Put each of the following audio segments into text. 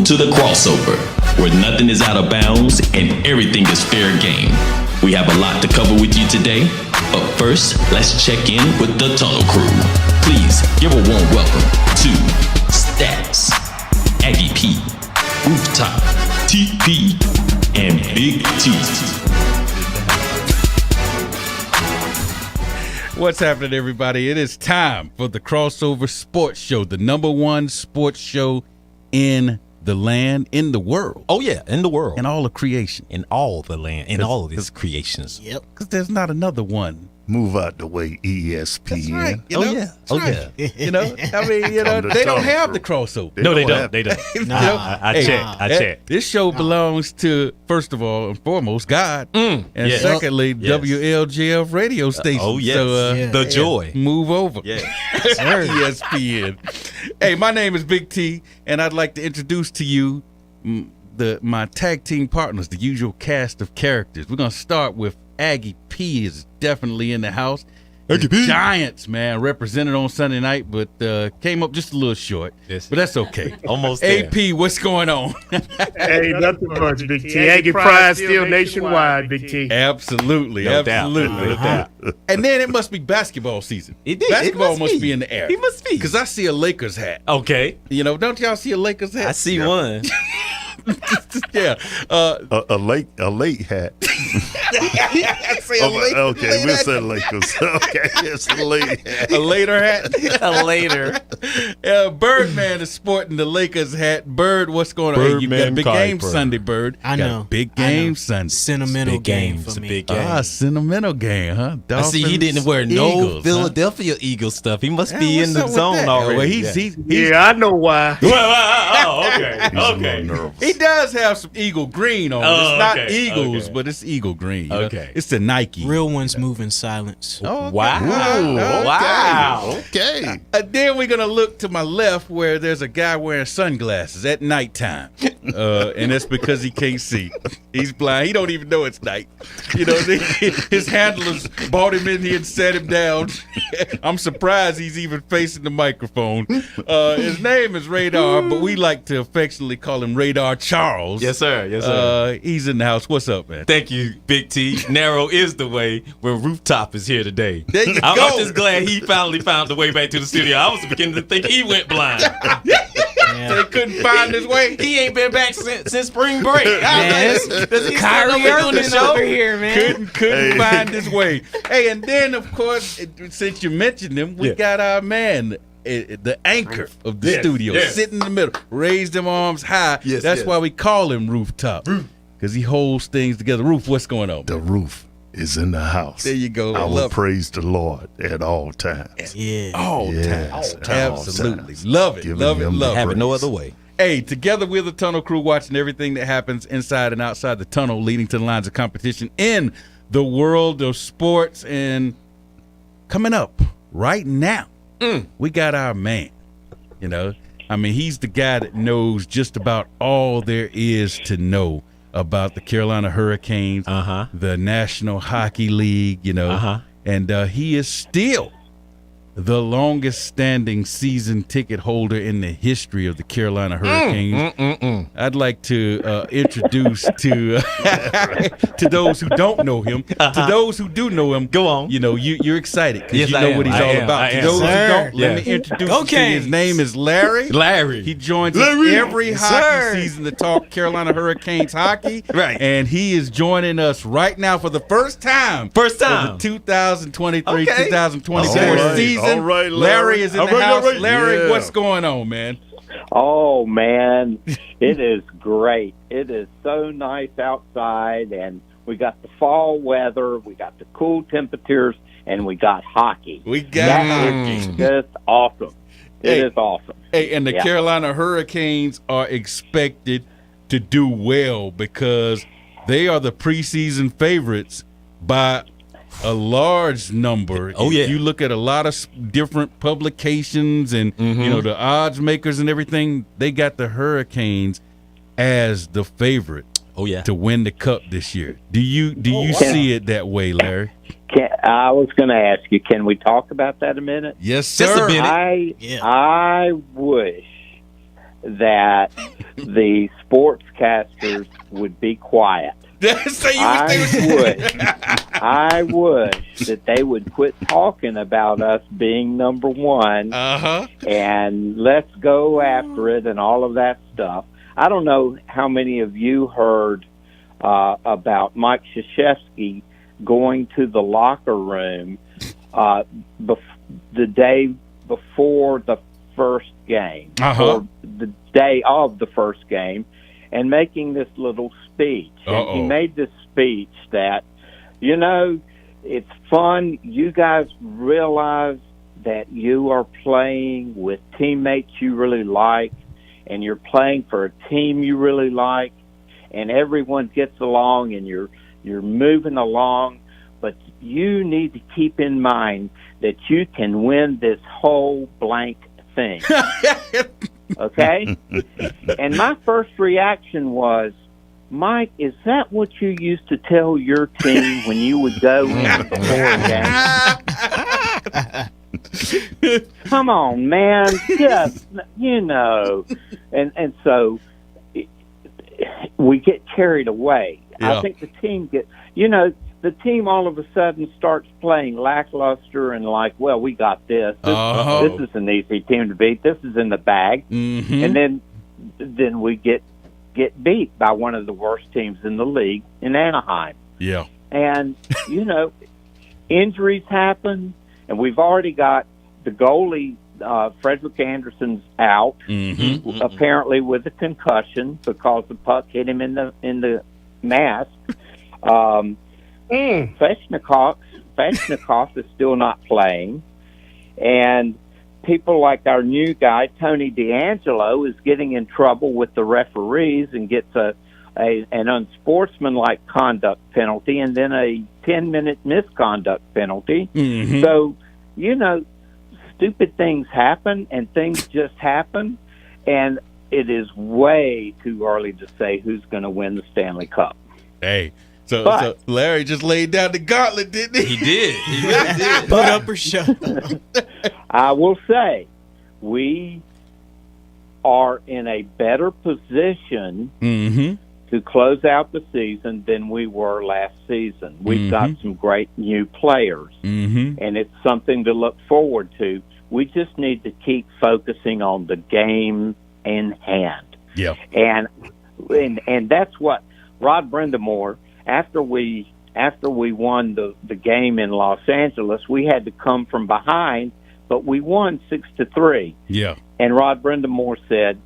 to the crossover, where nothing is out of bounds and everything is fair game. We have a lot to cover with you today, but first, let's check in with the Tunnel Crew. Please give a warm welcome to Stats, Aggie P, Rooftop, TP, and Big T. What's happening, everybody? It is time for the Crossover Sports Show, the number one sports show in the land, in the world. Oh, yeah, in the world. In all of creation. In all the land, in all of these creations. Yep. Because there's not another one. Move out the way, ESPN. That's right. You Oh, know? yeah. That's Oh, right. yeah. You know, I mean, you know, the they don't Tunnel have Crew. the crossover. No, they don't don't. have- They don't. You know? I Hey, checked. I checked. This show belongs to, first of all and foremost, God. And yes. secondly, Yes. WLGF radio station. Oh, yes. So, The joy. Move over. Yeah. ESPN. Hey, my name is Big T, and I'd like to introduce to you my tag team partners, the usual cast of characters. We're going to start with Aggie P is definitely in the house. Aggie P. Giants, man, represented on Sunday night, but came up just a little short. Yes. But that's okay. Almost there. AP, what's going on? Hey, nothing much, Big T. Aggie Pride still nationwide, Big T. Absolutely, No doubt. absolutely. No doubt. And then it must be basketball season. It did. Basketball It must must be be. in the air. It must be. Because I see a Lakers hat. Okay. You know, don't y'all see a Lakers hat? I see one. Yeah. A late hat. I see a Okay, we'll say Lakers. Okay, it's a late hat. a later hat. Later. Birdman is sporting the Lakers hat. Bird, what's going on? Hey, you got a Birdman big game Kuiper. Sunday, Bird. I Got a know. big I know. game Sunday. Sentimental Big game game. for It's a me. big game. Ah, sentimental game, huh? I see he Dolphins, didn't wear no Eagles, huh? Philadelphia Eagles stuff. He must Yeah, be what's in the up with zone that? already. Well, he's Yeah, I know why. okay. He's a little nervous. he does have some Eagle green on. Oh, It's not okay, Eagles, okay. but it's Eagle green. you know? Okay. It's the Nike. Real ones move in silence. Oh, okay. Wow. Wow. Okay. Then we're gonna look to my left where there's a guy wearing sunglasses at nighttime, and that's because he can't see. He's blind. He don't even know it's night. You know, his handlers brought him in here and sat him down. I'm surprised he's even facing the microphone. His name is Radar, but we like to affectionately call him Radar Charles. Yes, sir. Yes, sir. He's in the house. What's up, man? Thank you, Big T. Narrow is the way when Rooftop is here today. There you I'm go. just glad he finally found the way back to the studio. I was beginning to think he went blind. So he couldn't find his way. He ain't been back since spring break. Man, Does he Kyrie still know we're doing the Irving show? over here, man. Couldn't find his way. Hey, and then of course, since you mentioned him, we Yeah. got our man, the anchor of the Yes, studio, yes. sitting in the middle, raised them arms high. Yes, That's yes. why we call him Rooftop, because he holds things together. Roof, what's going on? The roof is in the house. There you go. I I will love it. praise the Lord at all times. Yeah. All Yes, time, at all absolutely, times. love it, Giving love it, him love the it. Have it no praise. other way. Hey, together we're the Tunnel Crew, watching everything that happens inside and outside the tunnel, leading to the lines of competition in the world of sports. And coming up right now, we got our man. You know, I mean, he's the guy that knows just about all there is to know about the Carolina Hurricanes, Uh-huh. the National Hockey League, you know, Uh-huh. and he is still the longest standing season ticket holder in the history of the Carolina Hurricanes. I'd like to introduce to to those who don't know him, to those who do know him. Go on. You know, you're excited because Yes, you I know am. what he's I all am. about. I To am. those who Sir. don't, let Yes. me introduce Go you to you. His Canes. name is Larry. Larry. He joins us Larry. every Yes, hockey sir. season to talk Carolina Hurricanes hockey. Right. And he is joining us right now for the first time. First For time. the 2023 Okay. 2024 All right. season. All right, Larry Larry. is in All the right, all house. right. Larry, Yeah. what's going on, man? Oh, man, it is great. It is so nice outside, and we got the fall weather, we got the cool temperatures, and we got hockey. We got That hockey. is just awesome. Hey. It is awesome. Hey, and the Yeah. Carolina Hurricanes are expected to do well because they are the preseason favorites by a large number. Oh, yeah. If you look at a lot of different publications and you know the odds makers and everything, they got the Hurricanes as the favorite Oh, yeah. to win the cup this year. Do you see it that way, Larry? I was going to ask you, can we talk about that a minute? Yes, sir. Just a bit. I Yeah. I wish that the sportscasters would be quiet. So you wish I wish that they would quit talking about us being number one and let's go after it and all of that stuff. I don't know how many of you heard about Mike Krzyzewski going to the locker room the day before the first game or the day of the first game and making this little speech. And he made this speech that, you know, it's fun. You guys realize that you are playing with teammates you really like, and you're playing for a team you really like, and everyone gets along, and you're moving along. But you need to keep in mind that you can win this whole blank thing. Okay? And my first reaction was, Mike, is that what you used to tell your team when you would go into the game? Come on, man. Just, you know. And so we get carried away. Yeah. I think the team gets, you know, the team all of a sudden starts playing lackluster and like, well, we got this. This is an easy team to beat. This is in the bag. And then we get beat by one of the worst teams in the league in Anaheim. Yeah. And, you know, injuries happen, and we've already got the goalie, Frederick Anderson's out, apparently with a concussion because the puck hit him in the mask. Svechnikov is still not playing, and people like our new guy Tony DeAngelo is getting in trouble with the referees and gets an unsportsmanlike conduct penalty and then a 10-minute misconduct penalty. So, you know, stupid things happen and things just happen, and it is way too early to say who's going to win the Stanley Cup. Hey. So Larry just laid down the gauntlet, didn't he? He did. He really did. Put up or shut. I will say we are in a better position to close out the season than we were last season. We've got some great new players, and it's something to look forward to. We just need to keep focusing on the game in hand. Yeah. And that's what Rod Brindamore, after we won the game in Los Angeles, we had to come from behind, but we won 6-3. Yeah. And Rod Brindamore said,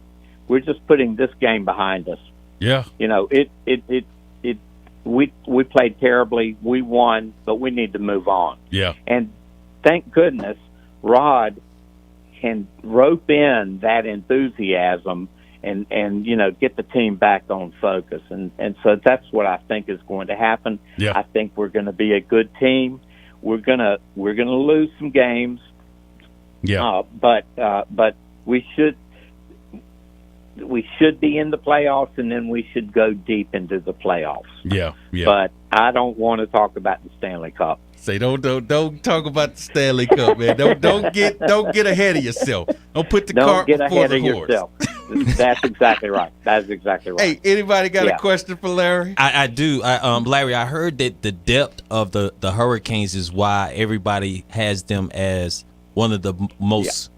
"We're just putting this game behind us." Yeah. You know, we played terribly, we won, but we need to move on. Yeah. And thank goodness Rod can rope in that enthusiasm and you know, get the team back on focus. And so that's what I think is going to happen. Yeah. I think we're going to be a good team. We're going to lose some games. Yeah. But we should be in the playoffs, and then we should go deep into the playoffs. Yeah. Yeah. But I don't want to talk about the Stanley Cup. Say don't talk about the Stanley Cup, man. Don't get ahead of yourself. Don't put the cart get before ahead the of horse. yourself. That's exactly right. That's exactly right. Hey, anybody got Yeah. a question for Larry? I do. Larry, I heard that the depth of the Hurricanes is why everybody has them as one of the most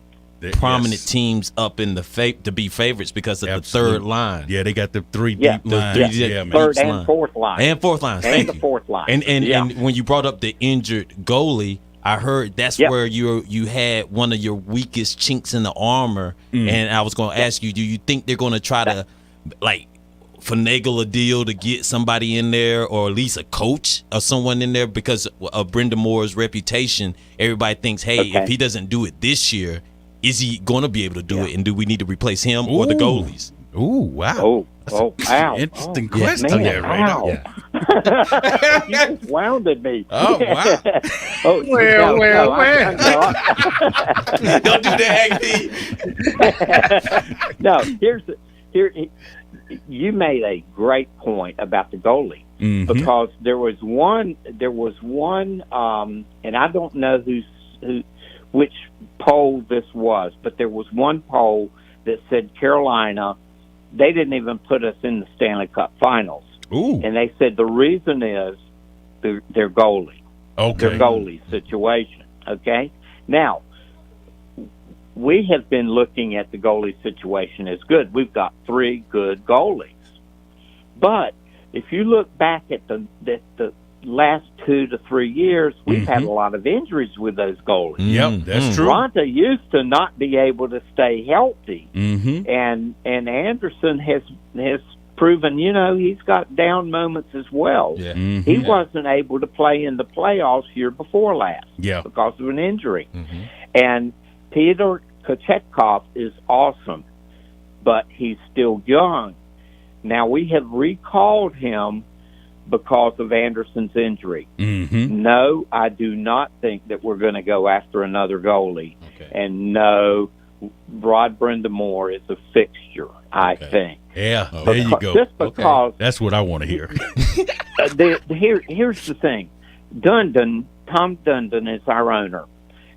prominent teams up in the to be favorites because of Absolutely. the third line. Yeah, they got the three Yeah. deep lines. Yeah. Yeah, man. Third Deep and line. fourth line. And fourth lines. And Thank the you. fourth line. And Yeah. when you brought up the injured goalie, I heard that's Yep. where you had one of your weakest chinks in the armor. And I was going to ask you, do you think they're going to try to like finagle a deal to get somebody in there, or at least a coach or someone in there, because of Brenda Moore's reputation? Everybody thinks, hey, Okay. if he doesn't do it this year, is he going to be able to do it? And do we need to replace him or the goalies? Ooh, wow. Wow. Interesting Oh, question man, there, right? wow. You just wounded me. Oh, wow. Oh, Well, well. Don't do that, Hank. No, you made a great point about the goalie, because there was one, and I don't know which poll this was, but there was one poll that said Carolina, they didn't even put us in the Stanley Cup Finals. Ooh. And they said the reason is their goalie. Okay. Their goalie situation. Okay? Now, we have been looking at the goalie situation as good. We've got 3 good goalies. But if you look back at the last 2 to 3 years, we've had a lot of injuries with those goalies. Yep, that's true. Ronta used to not be able to stay healthy, Mm-hmm. and Anderson has proven, he's got down moments as well. Yeah. Mm-hmm. He wasn't able to play in the playoffs year before last Yeah. because of an injury. And Peter Kochetkov is awesome, but he's still young. Now, we have recalled him because of Anderson's injury. Mm-hmm. No, I do not think that we're going to go after another goalie. Okay. And no, Rod Brindamore is a fixture, I think. Yeah, there you go. Just because That's what I want to hear. here's the thing. Tom Dundon is our owner,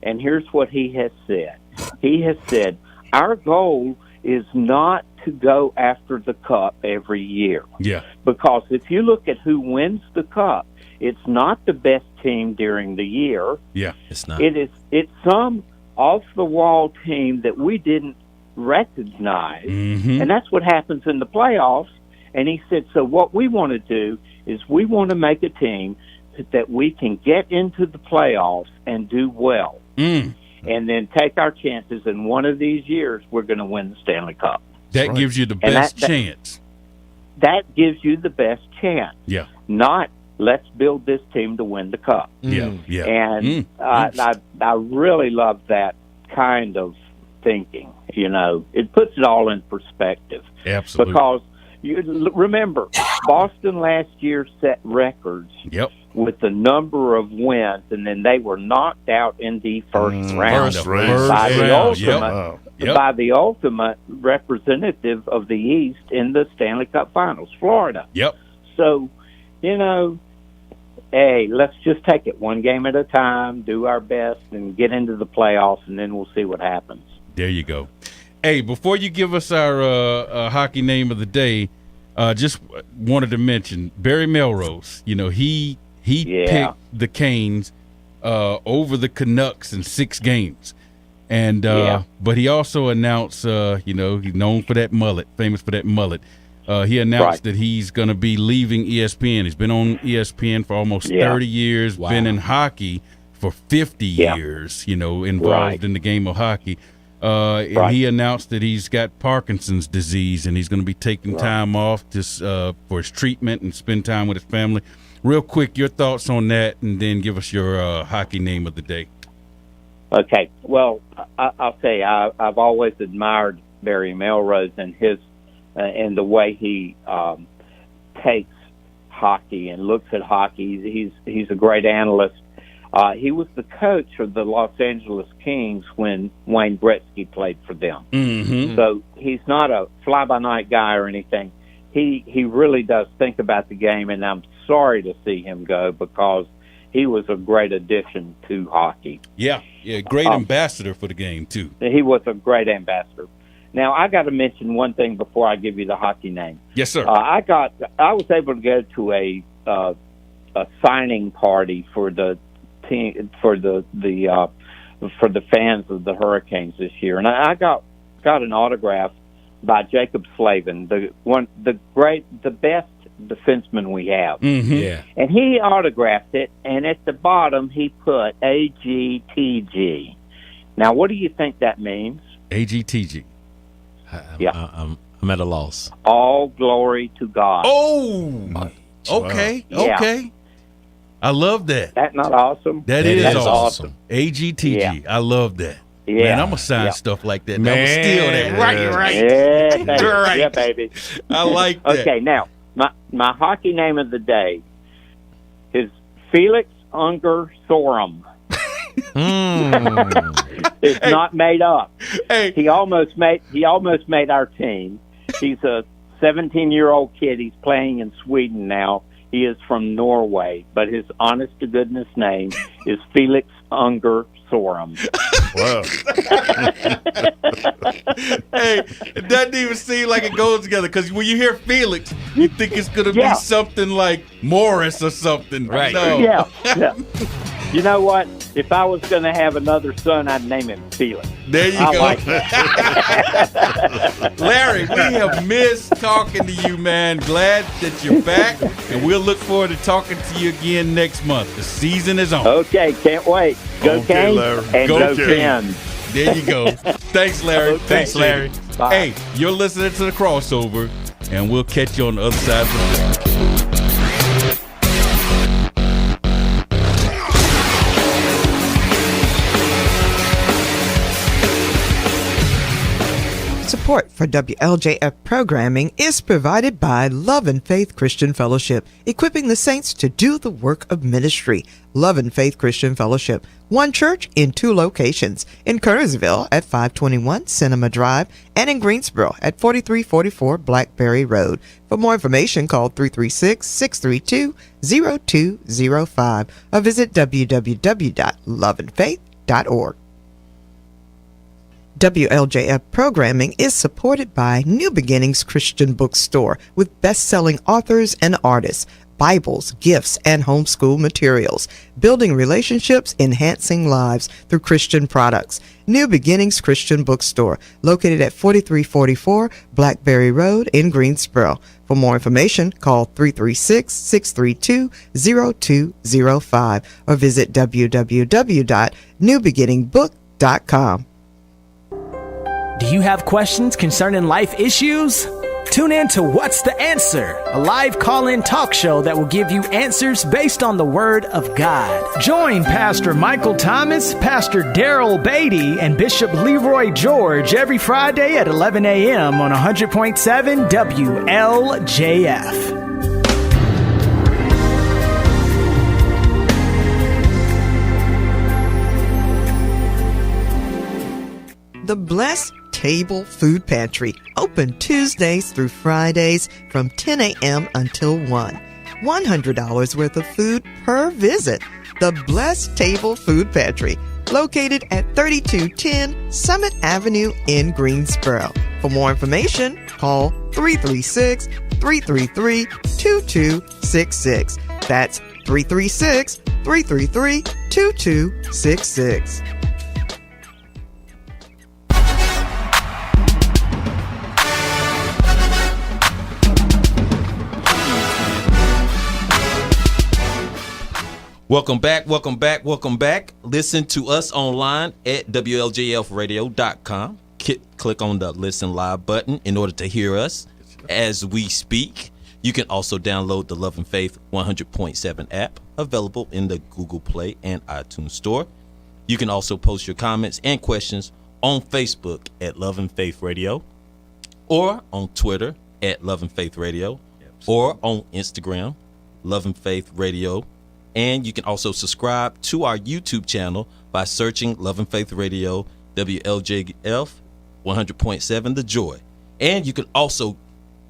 and here's what he has said. He has said, our goal is not to go after the cup every year. Yeah. Because if you look at who wins the cup, it's not the best team during the year. Yeah. It's not. It's some off-the-wall team that we didn't recognize. Mm-hmm. And that's what happens in the playoffs. And he said, so what we want to do is we want to make a team that we can get into the playoffs and do well. Mm. And then take our chances. And one of these years, we're going to win the Stanley Cup. That gives you the And best that- chance. That gives you the best chance. Yeah. Not, let's build this team to win the cup. Yeah. Yeah. And I really love that kind of thinking. It puts it all in perspective. Absolutely. Because remember, Boston last year set records Yep. with the number of wins, and then they were knocked out in the first round First by the round. ultimate Wow. Yep. by the ultimate representative of the East in the Stanley Cup Finals, Florida. Yep. So, hey, let's just take it one game at a time, do our best, and get into the playoffs, and then we'll see what happens. There you go. Hey, before you give us our hockey name of the day, just wanted to mention Barry Melrose. He picked the Canes over the Canucks in 6 games. And but he also announced, he's known for that mullet, famous for that mullet. He announced that he's going to be leaving ESPN. He's been on ESPN for almost 30 years, been in hockey for 50 years, involved in the game of hockey. And he announced that he's got Parkinson's disease, and he's going to be taking time off just for his treatment and spend time with his family. Real quick, your thoughts on that, and then give us your hockey name of the day. Okay. Well, I'll tell you, I've always admired Barry Melrose and his and the way he takes hockey and looks at hockey. He's a great analyst. He was the coach of the Los Angeles Kings when Wayne Gretzky played for them. Mm-hmm. So he's not a fly-by-night guy or anything. He really does think about the game, and I'm sorry to see him go because he was a great addition to hockey. Yeah, great ambassador for the game, too. He was a great ambassador. Now, I got to mention one thing before I give you the hockey name. Yes, sir. I was able to go to a signing party for the team for the fans of the Hurricanes this year, and I got an autograph by Jacob Slavin, the best defenseman we have. Mm-hmm. Yeah. And he autographed it, and at the bottom he put AGTG. Now, what do you think that means? AGTG. I'm at a loss. All glory to God. Oh, okay, Yeah. okay. I love that. That not awesome? That That is is awesome. awesome. AGTG. Yeah. I love that. Yeah. Man, I'm going to sign Yeah. stuff like that. Man. I'm going to steal that. Right. Yeah, baby. Right. Yeah, baby. I like that. Okay, now, my hockey name of the day is Felix Unger Sorum. It's not made up. Hey. He almost made our team. He's a 17-year-old kid. He's playing in Sweden now. He is from Norway, but his honest to goodness name is Felix Unger Sorum. Wow. Hey, it doesn't even seem like it goes together because when you hear Felix, you think it's going to be something like Morris or something. Right. No. Yeah. You know what? If I was going to have another son, I'd name him Felix. There you I go. like that. Larry, we have missed talking to you, man. Glad that you're back, and we'll look forward to talking to you again next month. The season is on. Okay, can't wait. Go Okay, Canes Larry. and Go go Canes. Canes. There you go. Thanks, Larry. Okay. Thanks, Larry. Bye. Hey, you're listening to The Crossover, and we'll catch you on the other side of the break. Support for WLJF programming is provided by Love and Faith Christian Fellowship, equipping the saints to do the work of ministry. Love and Faith Christian Fellowship, one church in 2 locations, in Kernersville at 521 Cinema Drive and in Greensboro at 4344 Blackberry Road. For more information, call 336-632-0205 or visit www.loveandfaith.org. WLJF programming is supported by New Beginnings Christian Bookstore with best-selling authors and artists, Bibles, gifts, and homeschool materials, building relationships, enhancing lives through Christian products. New Beginnings Christian Bookstore, located at 4344 Blackberry Road in Greensboro. For more information, call 336-632-0205 or visit www.newbeginningbook.com. Do you have questions concerning life issues? Tune in to What's the Answer, a live call-in talk show that will give you answers based on the Word of God. Join Pastor Michael Thomas, Pastor Daryl Beatty, and Bishop Leroy George every Friday at 11 a.m. on 100.7 WLJF. The Blessed Table Food Pantry, open Tuesdays through Fridays from 10 a.m. until 1. $100 worth of food per visit. The Blessed Table Food Pantry, located at 3210 Summit Avenue in Greensboro. For more information, call 336-333-2266. That's 336-333-2266. Welcome back. Listen to us online at WLJFradio.com. Click on the Listen Live button in order to hear us as we speak. You can also download the Love and Faith 100.7 app, available in the Google Play and iTunes Store. You can also post your comments and questions on Facebook at Love and Faith Radio, or on Twitter at Love and Faith Radio, or on Instagram, Love and Faith Radio. And you can also subscribe to our YouTube channel by searching Love and Faith Radio, WLJF 100.7 The Joy. And you can also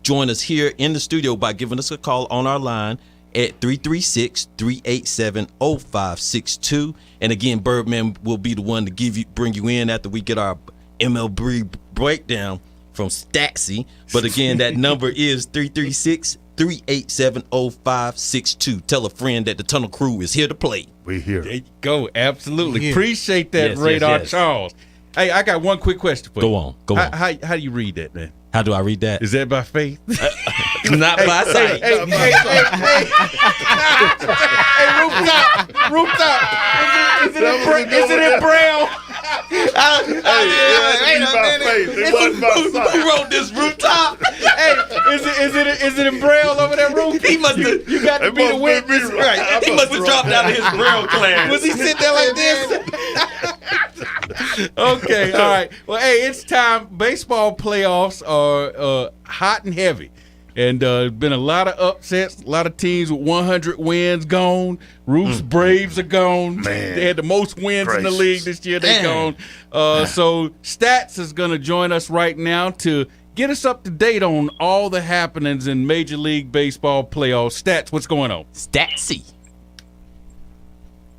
join us here in the studio by giving us a call on our line at 336-387-0562. And again, Birdman will be the one to bring you in after we get our MLB breakdown from Statsy. But again, that number is 336-387-0562. Tell a friend that the Tunnel Crew is here to play. We here. There you go. Absolutely. Yeah. Appreciate that, Yes, Radar yes. Charles. Hey, I got one quick question for you. Go on. How do you read that, man? How do I read that? Is that by faith? Not by sight. Hey, rooftop. Is it in Braille? Who wrote this, Rooftop? Hey, is it in Braille over there, Roof? He must have. You got to be the witness. Right. He must have dropped out of his Braille class. Was he sitting there like this? Okay, all right. Well, hey, it's time. Baseball playoffs are hot and heavy. And been a lot of upsets, a lot of teams with 100 wins gone. Roof's Braves are gone. Man. They had the most wins in the Gracious. league this year. They're gone. So Stats is going to join us right now to get us up to date on all the happenings in Major League Baseball playoffs. Stats, what's going on? Statsy,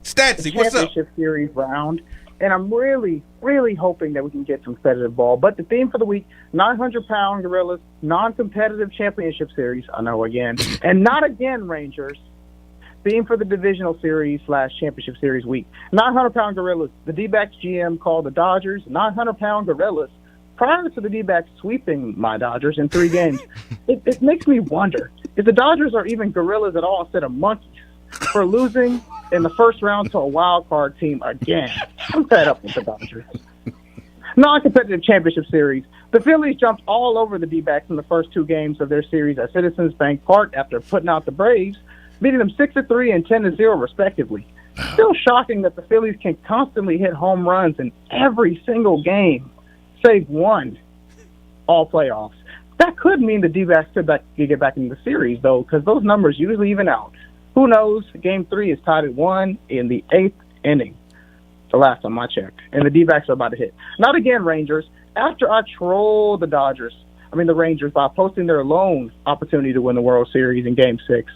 Statsy, what's up? Championship Series round And I'm really, really hoping that we can get some competitive ball. But the theme for the week, 900-pound gorillas, non-competitive championship series, I know again, and not again, Rangers. Theme for the divisional series / championship series week, 900-pound gorillas. The D-backs GM called the Dodgers 900-pound gorillas prior to the D-backs sweeping my Dodgers in 3 games. It makes me wonder if the Dodgers are even gorillas at all instead of monkeys for losing in the first round to a wild card team again. I'm fed up with the Dodgers. Non-competitive championship series. The Phillies jumped all over the D-backs in the first 2 games of their series at Citizens Bank Park after putting out the Braves, beating them 6-3 and 10-0 respectively. Still shocking that the Phillies can constantly hit home runs in every single game, save one, all playoffs. That could mean the D-backs could get back into the series, though, because those numbers usually even out. Who knows? Game 3 is tied at 1 in the 8th inning, the last time I checked, and the D-backs are about to hit. Not again, Rangers. After I trolled the Rangers by posting their lone opportunity to win the World Series in Game 6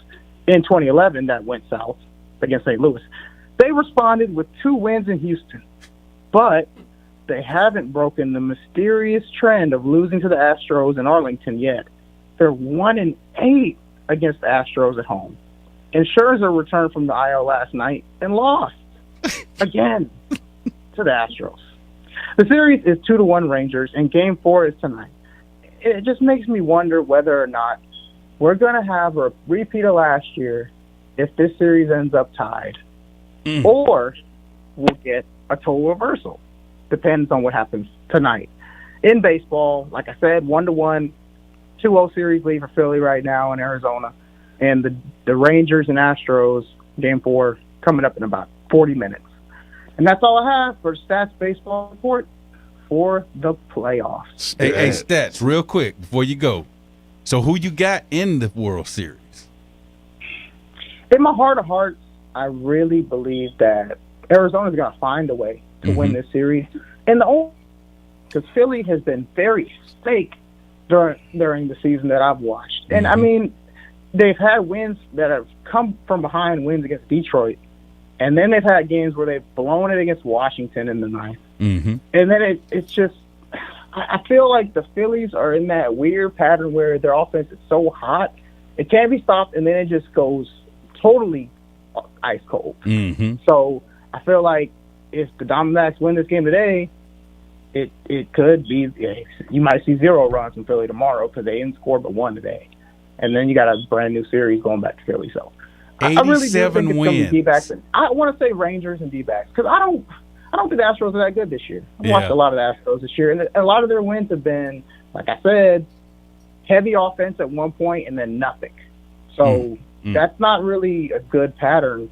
in 2011 that went south against St. Louis, they responded with 2 wins in Houston. But they haven't broken the mysterious trend of losing to the Astros in Arlington yet. They're 1-8 against the Astros at home. And Scherzer returned from the IL last night and lost again to the Astros. The series is 2-1 Rangers, and Game 4 is tonight. It just makes me wonder whether or not we're going to have a repeat of last year if this series ends up tied, or we'll get a total reversal. Depends on what happens tonight. In baseball, like I said, 1-1, 2-0 series lead for Philly right now in Arizona. And the Rangers and Astros, Game 4, coming up in about 40 minutes. And that's all I have for Stats Baseball Report for the playoffs. Hey, Stats, real quick before you go. So who you got in the World Series? In my heart of hearts, I really believe that Arizona's going to find a way to win this series. And because Philly has been very fake during the season that I've watched. And, I mean, they've had wins that have come from behind wins against Detroit. And then they've had games where they've blown it against Washington in the ninth. And then it's just, I feel like the Phillies are in that weird pattern where their offense is so hot, it can't be stopped, and then it just goes totally ice cold. So I feel like if the Diamondbacks win this game today, it could be, you might see 0 runs from Philly tomorrow because they didn't score but 1 today. And then you got a brand new series going back to Philly. So I really do think it's going to be D-backs. I want to say Rangers and D-backs because I don't think the Astros are that good this year. I've watched a lot of the Astros this year, and a lot of their wins have been, like I said, heavy offense at one point and then nothing. So that's not really a good pattern.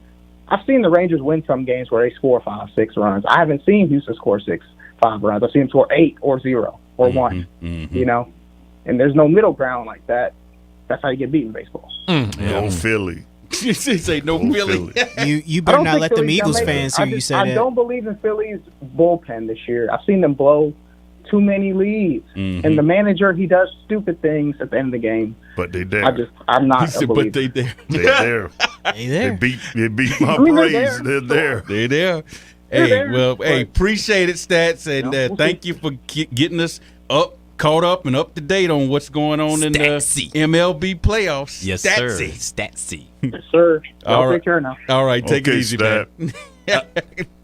I've seen the Rangers win some games where they score 5, 6 runs. I haven't seen Houston score 6, 5 runs. I've seen them score 8 or 0 or 1, you know? And there's no middle ground like that. That's how you get beat in baseball. No Philly. You say no Philly. You better not let them Eagles fans hear you say that. I don't believe in Philly's bullpen this year. I've seen them blow too many leads. And the manager, he does stupid things at the end of the game. But they there. I'm not a believer. But they there. They there. They there. They beat my Braves. They're there. They're there. Hey, appreciate it, Stats, and thank you for getting us caught up and up to date on what's going on in the MLB playoffs. Yes, Statsy. Statsy. Yes, sir. All right. Take care now. All right, take it easy, man.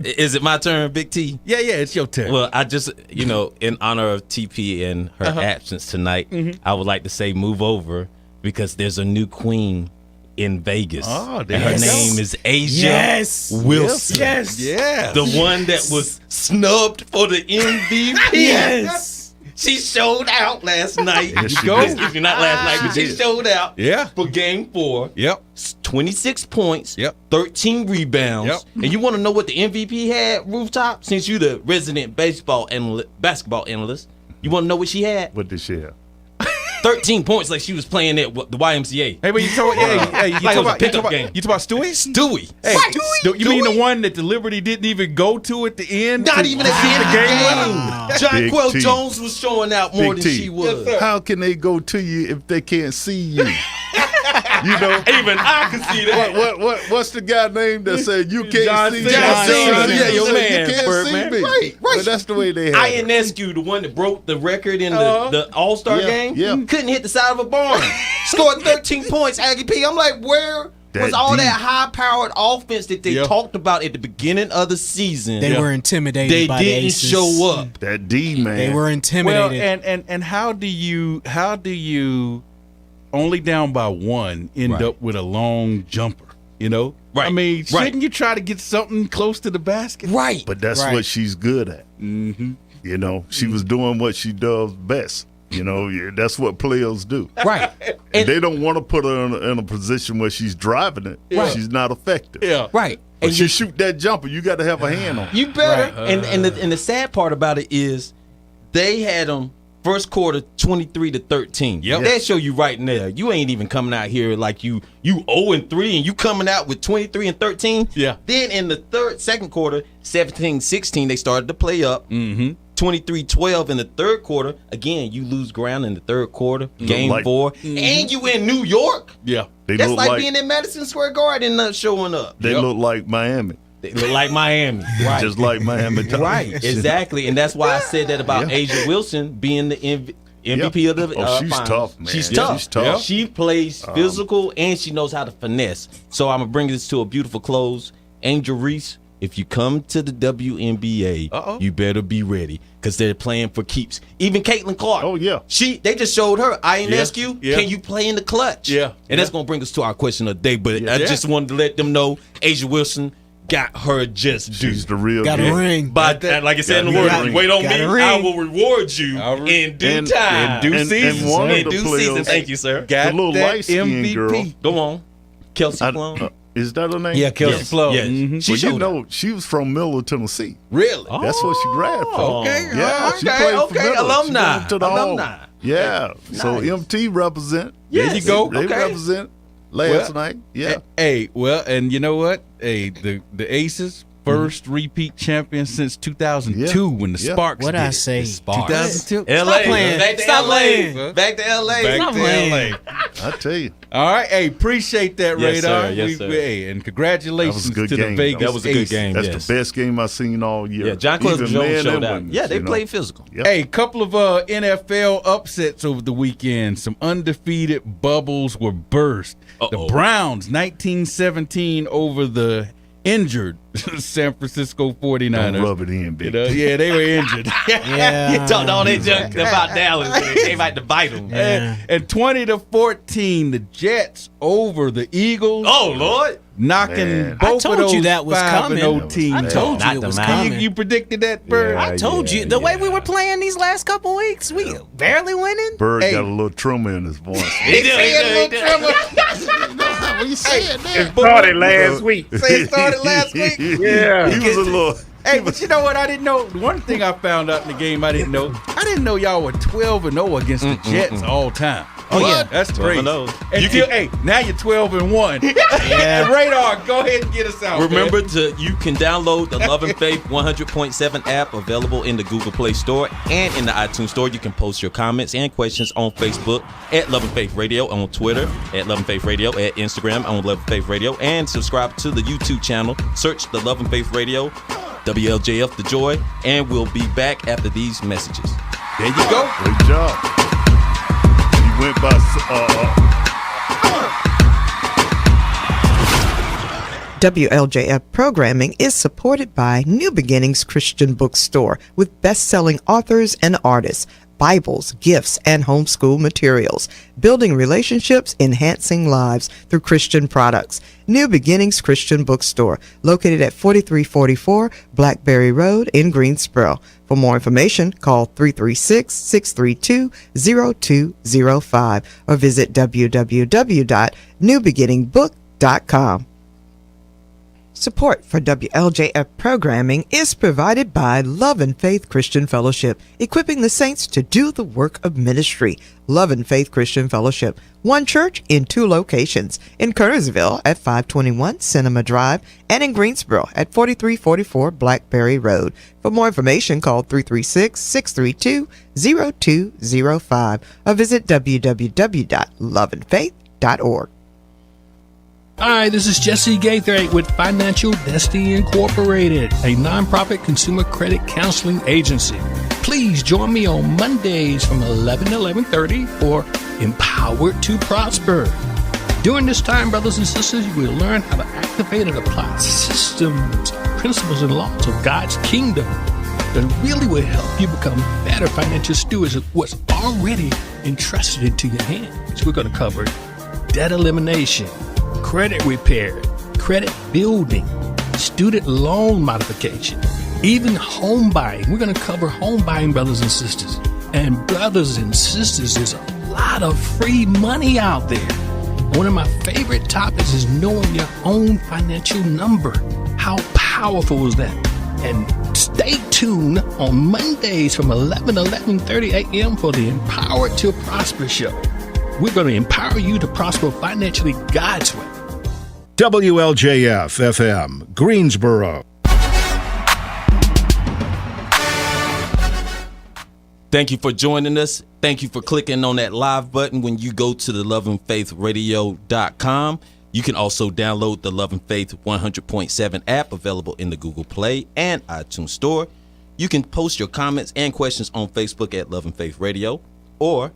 Is it my turn, Big T? Yeah, it's your turn. Well, I just, in honor of TP and her absence tonight, I would like to say move over because there's a new queen in Vegas. Oh, and her name is Asia Wilson. Yes. Yeah. The one that was snubbed for the MVP. Yes. She showed out last night. Yes, she If did. you're not last night, but she showed out for Game 4. Yep. 26 points. Yep. 13 rebounds. Yep. And you want to know what the MVP had, Rooftop? Since you're the resident basketball analyst, you want to know what she had? What did she have? 13 points like she was playing at the YMCA. Hey, but you talk about Stewie? Stewie. Hey, you mean the one that the Liberty didn't even go to at the end? Not even at the end of the game. John Big Quell T. Jones was showing out more Big than T. she was. How can they go to you if they can't see you? You know, Even I can see that. what's the guy name that said you can't John see Cena. me? John Cena. Yeah, your You man, can't Birdman. see me. Right. But that's the way they have it. INSQ, the one that broke the record in the All-Star Yeah, game, yeah. couldn't hit the side of a barn. Scored 13 points, Aggie P. I'm like, where was That all deep. that high-powered offense that they Yeah. talked about at the beginning of the season? They were intimidated They by the didn't Aces. show up. That D, man. They were Well, intimidated. and how do you only down by one end Right. up with a long jumper? You know, Right. I mean, Right. shouldn't you try to get something close to the basket? Right. But that's Right. what she's good at. Mm-hmm. You know, she was doing what she does best. You know, that's what players do. Right. And they don't want to put her in a position where she's driving it. Right. She's not effective. Yeah. Right. But And you shoot that jumper, you got to have a hand on it. You better. Right. And the sad part about it is they had them first quarter 23-13. Yep. That show you right there. You ain't even coming out here like you 0-3 and you coming out with 23 and 13. Yeah. Then in the second quarter, 17-16, they started to play up. Mm-hmm. 23-12 in the third quarter. Again, you lose ground in the third quarter, game like- 4, and you in New York. Yeah. They That's look like, like being in Madison Square Garden and not showing up. they Yep. look like Miami, They look like Miami. Right. just like Miami. Right, exactly, and that's why I said that about Yeah. Asia Wilson being the MVP of the. Oh, she's finals. tough, man. She's Yeah, tough. she's tough. She plays physical and she knows how to finesse. So I'm gonna bring this to a beautiful close. Angel Reese, if you come to the WNBA, you better be ready because they're playing for keeps. Even Caitlin Clark. Oh, yeah. They just showed her INSQ. Yeah. Can you play in the clutch? Yeah. And that's gonna bring us to our question of the day. But I Yeah. just wanted to let them know Asia Wilson got her just due. She's the real Got deal. a ring. But like I said in the Got word, a ring. wait on Got me. a ring. I will reward you I'll in due and- time. in due and season. one of In the due players, season. Thank you, sir. Got the little that light-skinned MVP. girl. Go on, Kelsey I- Plum. is that her name? Yeah, Kelsey Yes. Plum. Yes. Mhm. She Well, you showed know, she was from Miller, Tennessee. Really? That's what she grabbed from. Okay. Yeah, she Okay, played for okay, Miller. She alumni. went to the Alumni. Hall. Yeah. So Nice. MT represent. Yes. There you go. They Okay. represent last Well, night. Yeah. Hey, well, and you know what? Hey, the Aces first repeat champion since 2002 when the Yeah. Sparks. What'd did I it. say? 2002. LA. playing. Back to Stop LA. playing. Back to LA. Back Stop to playing. LA. I tell you. All right, hey, appreciate that, Yes, Radar. sir. Yes, sir. Hey, and congratulations That was a good to game, the Vegas though. That was a good Aces. game. That's yes. the best game I've seen all year. Yeah, John Cleveland Even Jones men showed and out. women, Yeah, they you know. played physical. Yep. Hey, couple of NFL upsets over the weekend. Some undefeated bubbles were burst. The Browns, 19-17 over the injured San Francisco 49ers. Don't rub it in, big. You know, yeah, they were injured. Yeah. You talked all that junk about Dallas and they came out to bite them. Yeah. And 20-14, the Jets over the Eagles. Oh, Lord. knocking Man. both I of told those you that was 5-0 coming. teams. I told you Not it the was man. coming. You predicted that, Bird? I told you the way we were playing these last couple weeks, we barely winning. Bird Hey. got a little tremor in his voice. He did. We said It started last week. Say it started last week. Yeah. He was a little. Hey, but you know what? I didn't know. One thing I found out in the game, I didn't know y'all were 12-0 against the Jets all time. Oh, yeah. What? That's crazy. 12-0. Until, hey, now you're 12-1. Yeah. Radar, go ahead and get us out. Remember man. you can download the Love and Faith 100.7 app available in the Google Play Store and in the iTunes Store. You can post your comments and questions on Facebook at Love and Faith Radio, on Twitter at Love and Faith Radio, at Instagram on Love and Faith Radio, and subscribe to the YouTube channel. Search the Love and Faith Radio, WLJF The Joy, and we'll be back after these messages. There you go. Great job. He went by. WLJF programming is supported by New Beginnings Christian Bookstore with best-selling authors and artists, Bibles, gifts, and homeschool materials, building relationships, enhancing lives through Christian products. New Beginnings Christian Bookstore, located at 4344 Blackberry Road in Greensboro. For more information, call 336-632-0205 or visit www.newbeginningbook.com. Support for WLJF programming is provided by Love and Faith Christian Fellowship, equipping the saints to do the work of ministry. Love and Faith Christian Fellowship, one church in two locations, in Kernersville at 521 Cinema Drive and in Greensboro at 4344 Blackberry Road. For more information, call 336-632-0205 or visit www.loveandfaith.org. Hi, this is Jesse Gaithright with Financial Destiny Incorporated, a nonprofit consumer credit counseling agency. Please join me on Mondays from 11 to 11:30 for Empowered to Prosper. During this time, brothers and sisters, you will learn how to activate and apply systems, principles, and laws of God's kingdom that really will help you become better financial stewards of what's already entrusted into your hands. We're going to cover debt elimination, credit repair, credit building, student loan modification, even home buying. We're going to cover home buying, brothers and sisters. And brothers and sisters, there's a lot of free money out there. One of my favorite topics is knowing your own financial number. How powerful is that? And stay tuned on Mondays from 11 to 11:30 a.m. for the Empowered to Prosper show. We're going to empower you to prosper financially God's way. WLJF FM, Greensboro. Thank you for joining us. Thank you for clicking on that live button when you go to the loveandfaithradio.com. You can also download the Love and Faith 100.7 app available in the Google Play and iTunes Store. You can post your comments and questions on Facebook at Love and Faith Radio, or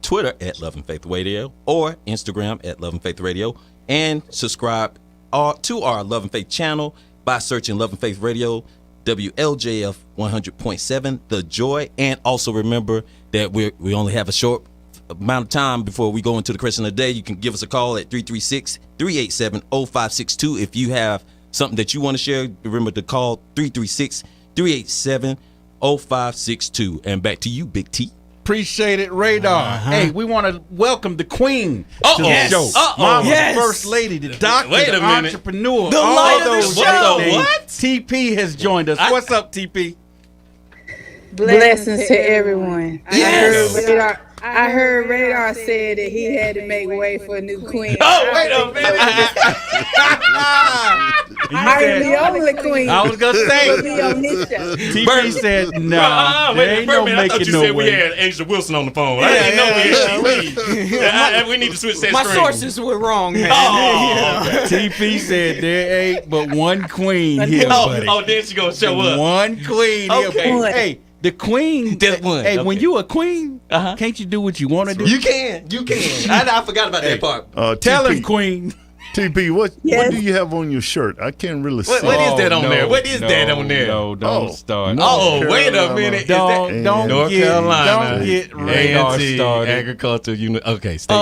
Twitter at Love and Faith Radio, or Instagram at Love and Faith Radio, and subscribe to our Love and Faith channel by searching Love and Faith Radio, WLJF 100.7, The Joy. And also remember that we only have a short amount of time before we go into the question of the day. You can give us a call at 336-387-0562 if you have something that you want to share. Remember to call 336-387-0562. And back to you, Big T. Appreciate it, Radar. Hey, we want to welcome the Queen to the show. Mama, the First Lady, the Doctor, the Entrepreneur, the light of the show. What? TP has joined us. What's up, TP? Blessings to everyone. Yes. I heard Radar said that he had to make way for a new queen. Oh, wait a minute. I am the only queen. I was going to say. TP said, nah, there ain't no making no way. I thought you said we had Angela Wilson on the phone. I didn't know we need to switch that My screen. sources were wrong, man. TP said there ain't but one queen here, buddy. Oh, then she going to show up. One queen here. Hey. The queen. Hey, when you a queen, can't you do what you want to do? You can. I forgot about that part. Tell him, Queen. TP, what do you have on your shirt? I can't really see. What is that on there? What is that on there? No, don't start. Wait a minute. Don't North Carolina? Don't get Radar started. Agriculture State University.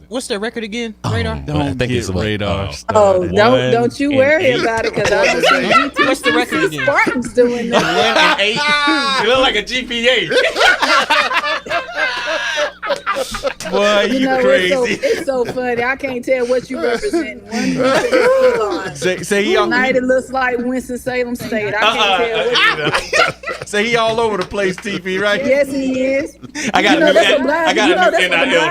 What's their record again, Radar? Don't get Radar started. Don't you worry about it, because I don't see What's the record again? Spartans doing that. 1 and 8. You look like a GPA. Boy, you crazy. It's so funny. I can't tell what you represent. One night it looks like Winston-Salem State. I can't tell what you Say he all over the place, TP, right? Yes, he is. I got a new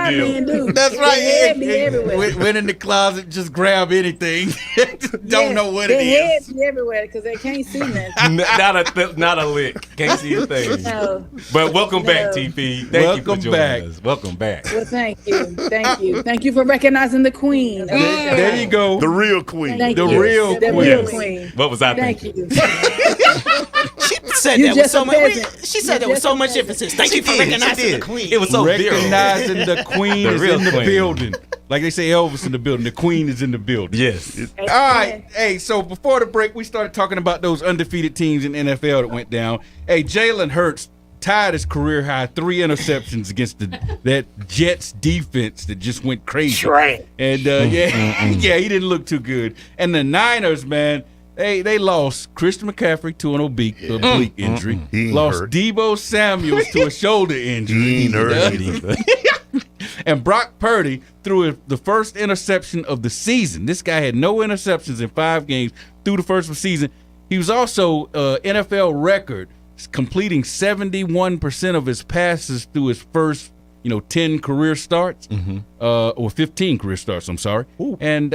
NIL deal. That's right. They everywhere. Went in the closet, just grab anything. Don't know what it is. Their heads be everywhere because they can't see nothing. Not a lick. Can't see a thing. No. But welcome back, TP. Thank you for joining us. Welcome back. Well, thank you. Thank you for recognizing the queen. There you go. The real queen. The real queen. What was I thinking? thinking? She said that with so much. She said that with so much emphasis. Thank you for recognizing the queen. It was so recognizing the queen is in the building. Like they say, Elvis in the building. The queen is in the building. Yes. All right. Hey, so before the break, we started talking about those undefeated teams in NFL that went down. Hey, Jalen Hurts tied his career high 3 interceptions against that Jets defense that just went crazy. Right. And he didn't look too good. And the Niners, man, they lost Christian McCaffrey to an oblique injury. Lost Deebo Samuels to a shoulder injury. And Brock Purdy threw the first interception of the season. This guy had no interceptions in 5 games through the first of the season. He was also NFL record, completing 71% of his passes through his first 10 career starts, or 15 career starts, I'm sorry. Ooh. And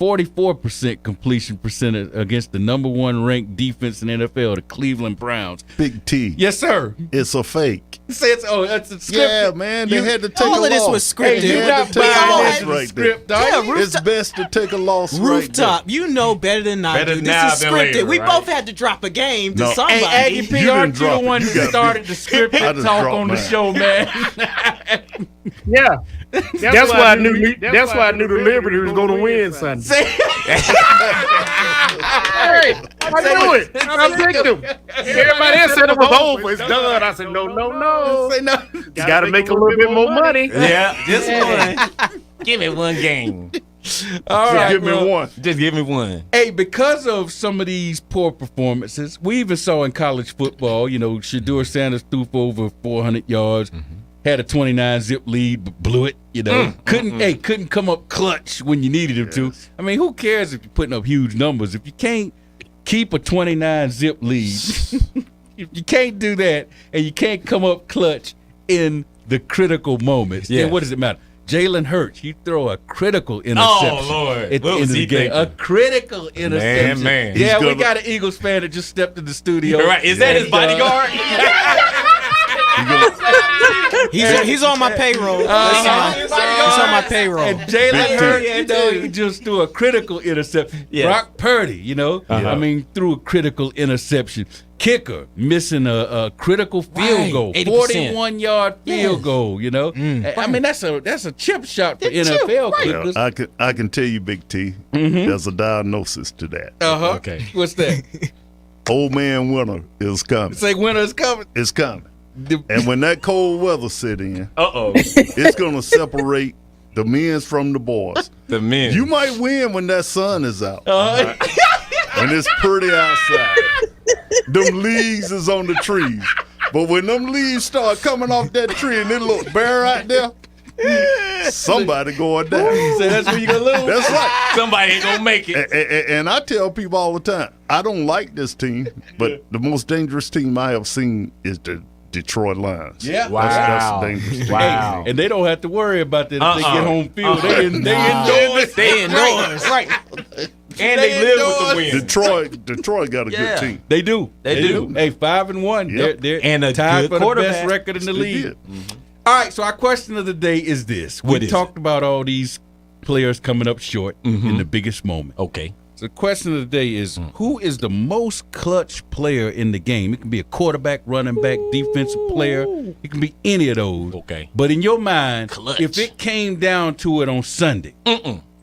44% completion percentage against the number 1 ranked defense in the NFL, the Cleveland Browns. Big T. Yes, sir. It's a fake. Says, oh, that's a script. Yeah, man, they had to take all a of this loss. was scripted. Hey, you They not had to take a buying loss into the right script, there. dog. Yeah, It's best to take a loss Rooftop, right you know better than I Better do. now This is than scripted. later, We right? both had to drop a game to No. somebody. Hey, Aggie P, You aren't didn't you the drop it. one You that got started beat. the scripted I just talk dropped on the mine. show, man? Yeah. That's why I knew. That's why I knew the Liberty was going to win Sunday. Hey, I knew it. I picked them. Everybody else said it was over. It's done. I said, no. Say no. You got to make a little bit more money. Yeah, just one. Give me one game. All right, Give me one. Just give me one. Hey, because of some of these poor performances, we even saw in college football, Shedeur Sanders threw for over 400 yards, had a 29-zip lead, but blew it, couldn't come up clutch when you needed him to. I mean, who cares if you're putting up huge numbers? If you can't keep a 29-zip lead, if you can't do that and you can't come up clutch in the critical moments, then what does it matter? Jalen Hurts, he throw a critical interception. Oh, Lord. At the What end was of the he game. thinking? A critical interception. Man. Yeah, He's we gonna- got an Eagles fan that just stepped in the studio. Right. Is that his bodyguard? He's on my payroll. He's on my payroll. And Jalen Hurts, he just threw a critical interception. Yeah. Brock Purdy, I mean, threw a critical interception. Kicker missing a critical field goal, 80%. 41-yard field goal. I mean, that's a chip shot for NFL kickers. Well, I can tell you, Big T, there's a diagnosis to that. Okay, what's that? Old man winter is coming. Say winter's coming. It's coming. And when that cold weather set in, Uh-oh. it's going to separate the men's from the boys. The men. You might win when that sun is out. And it's pretty outside. Them leaves is on the trees. But when them leaves start coming off that tree and it look bare out there, somebody going down. So that's where you gonna lose. That's right. Somebody ain't gonna make it. And I tell people all the time, I don't like this team, but the most dangerous team I have seen is the Detroit Lions. Yeah. That's a dangerous team. Wow. And they don't have to worry about that if they get home field. They indoors. They indoors. Right. And they live with the wind. Detroit got a good team. They do. They do. Hey, 5-1. Yep. They're And a tied good for the quarterback. best record in the They league. did. All right, so our question of the day is this. What We is talked about all these players coming up short in the biggest moment. Okay. So the question of the day is, who is the most clutch player in the game? It can be a quarterback, running back, defensive player. It can be any of those. Okay. But in your mind, Clutch. if it came down to it on Sunday,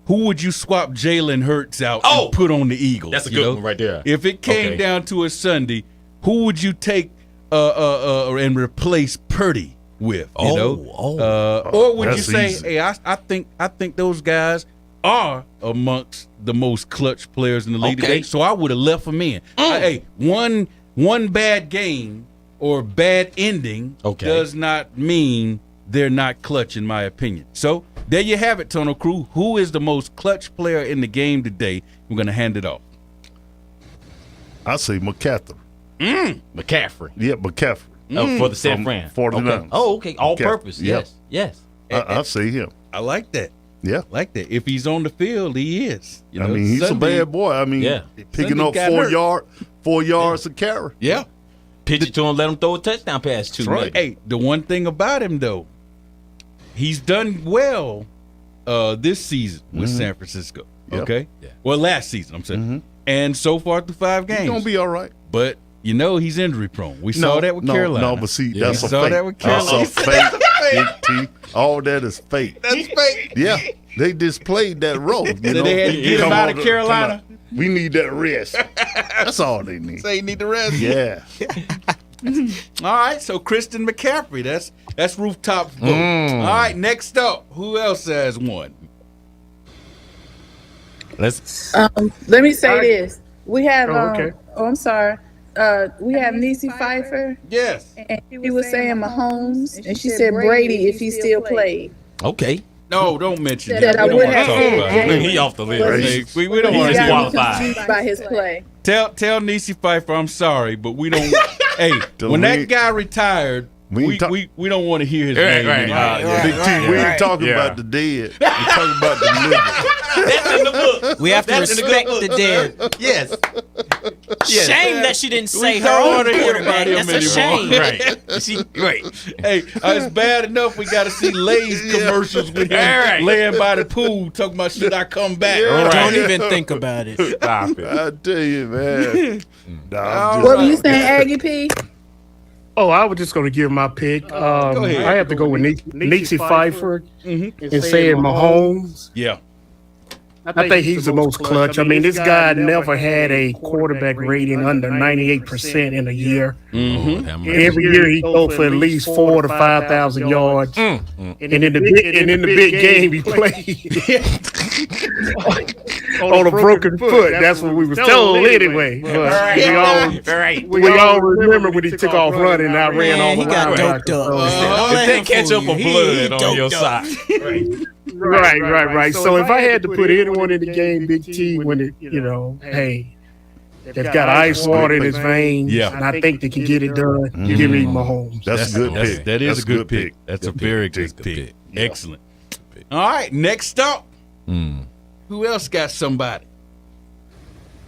who would you swap Jalen Hurts out and put on the Eagles? That's a you good know? one right there. If it came Okay. down to a Sunday, who would you take and replace Purdy with? Or would you That's say, easy. hey, I think those guys are amongst the most clutch players in the league Okay. today, so I would have left them in. Hey, one bad game or bad ending does not mean they're not clutch, in my opinion. So there you have it, Tono Crew. Who is the most clutch player in the game today? We're going to hand it off. I say McCaffrey. McCaffrey. Yeah, McCaffrey. For the San From Fran. 49ers. Okay. Oh, okay. All McCaffrey. purpose. Yeah. Yes. I say him. I like that. Yeah. Like that. If he's on the field, he is. You know, I mean, he's Sunday- a bad boy. I mean, Yeah. picking Sunday up got hurt. 4 yards a carry. Yeah. Pitch it to him, let him throw a touchdown pass too. That's right. Hey, the one thing about him though, he's done well this season with San Francisco. Yep. Okay, well, last season I'm saying, and so far through 5 games, He's gonna be all right. but he's injury prone. We saw that with Carolina. No, but see, that's we a saw fake. that with That's Carolina. a fake. Big T. All that is fake. That's fake. Yeah, they just played that role. You know? they had to get him Come out on, of Carolina. come on. We need that rest. That's all they need. Say you need the rest. Yeah. All right, so Christian McCaffrey. That's rooftop vote. All right, next up, who else has one? Let's. Let me say this. We have. okay. I'm sorry. We have Niecy Pfeiffer, Yes. and she was saying Mahomes, and she said Brady if he still played. Okay. No, don't mention That him. I We don't would want to have talk about said. him. He off the list. Hey, we don't He want He's to got me qualified. confused by his play. Tell Niecy Pfeiffer I'm sorry, but we don't. Hey, Don't when that we- guy retired, We we ain't talk- we don't want to hear his Right, name right, anymore. right. Big T, we ain't talking Yeah. about the dead. We're talking about the living. That's in the book. We have to That's in the respect good the book. dead. Yes. Shame that she didn't say We her don't own want to hear about quarterback. him That's a anymore. shame. Right. Hey, it's bad enough we got to see Lay's commercials with him laying by the pool talking about should I come back? Don't even think about it. Stop it. I tell you, man. What were you saying, Aggie P? Oh, I was just going to give my pick. Go ahead. I have to go with Niecy Pfeiffer and saying Mahomes. Yeah. I think he's the most clutch. I mean, this guy never had a quarterback rating under 98% in a year. Every year he throws for at least 4,000 to 5,000 yards. And in the big game he played on a broken foot. That's what we was told anyway. But we all remember when he took off running and I ran all the way. He got doped up. If they catch up a blood on your side. Right. So if I had to put anyone in the game, Big T, when it, they've got ice water in his veins, and I think they can get it done. You give me Mahomes. That's a good pick. That is a good pick. That's a very good pick. Excellent. All right, next up. Who else got somebody?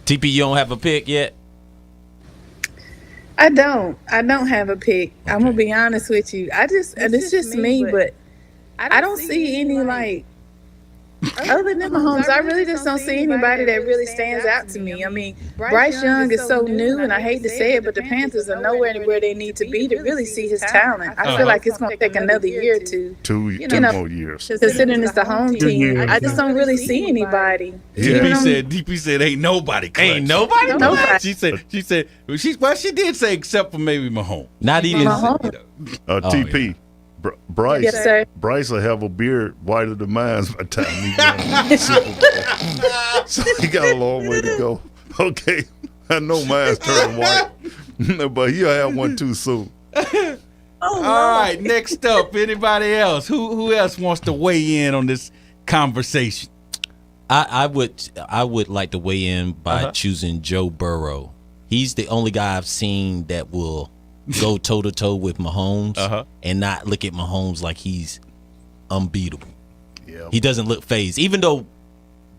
TP, you don't have a pick yet? I don't have a pick. Okay. I'm gonna be honest with you. It's just me, but I don't see any like other than Mahomes. I really just don't see anybody that really stands out to me. I mean, Bryce Young is so new, and I hate to say it, but the Panthers are nowhere where they need to be to really see his talent. I feel like it's going to take another year or two. Two more years. Considering it's the home team, I just don't really see anybody. DP said, "Ain't nobody clutch. Ain't nobody. She said, she did say except for maybe Mahomes. Not even Mahomes. TP. Bryce, yes, sir. Bryce will have a beard whiter than mine by the time he wins the Super Bowl. So he got a long way to go. Okay, I know mine's turning white, but he'll have one too soon. All right, next up, anybody else? Who else wants to weigh in on this conversation? I would like to weigh in by choosing Joe Burrow. He's the only guy I've seen that will go toe to toe with Mahomes and not look at Mahomes like he's unbeatable. Yeah. He doesn't look phased, even though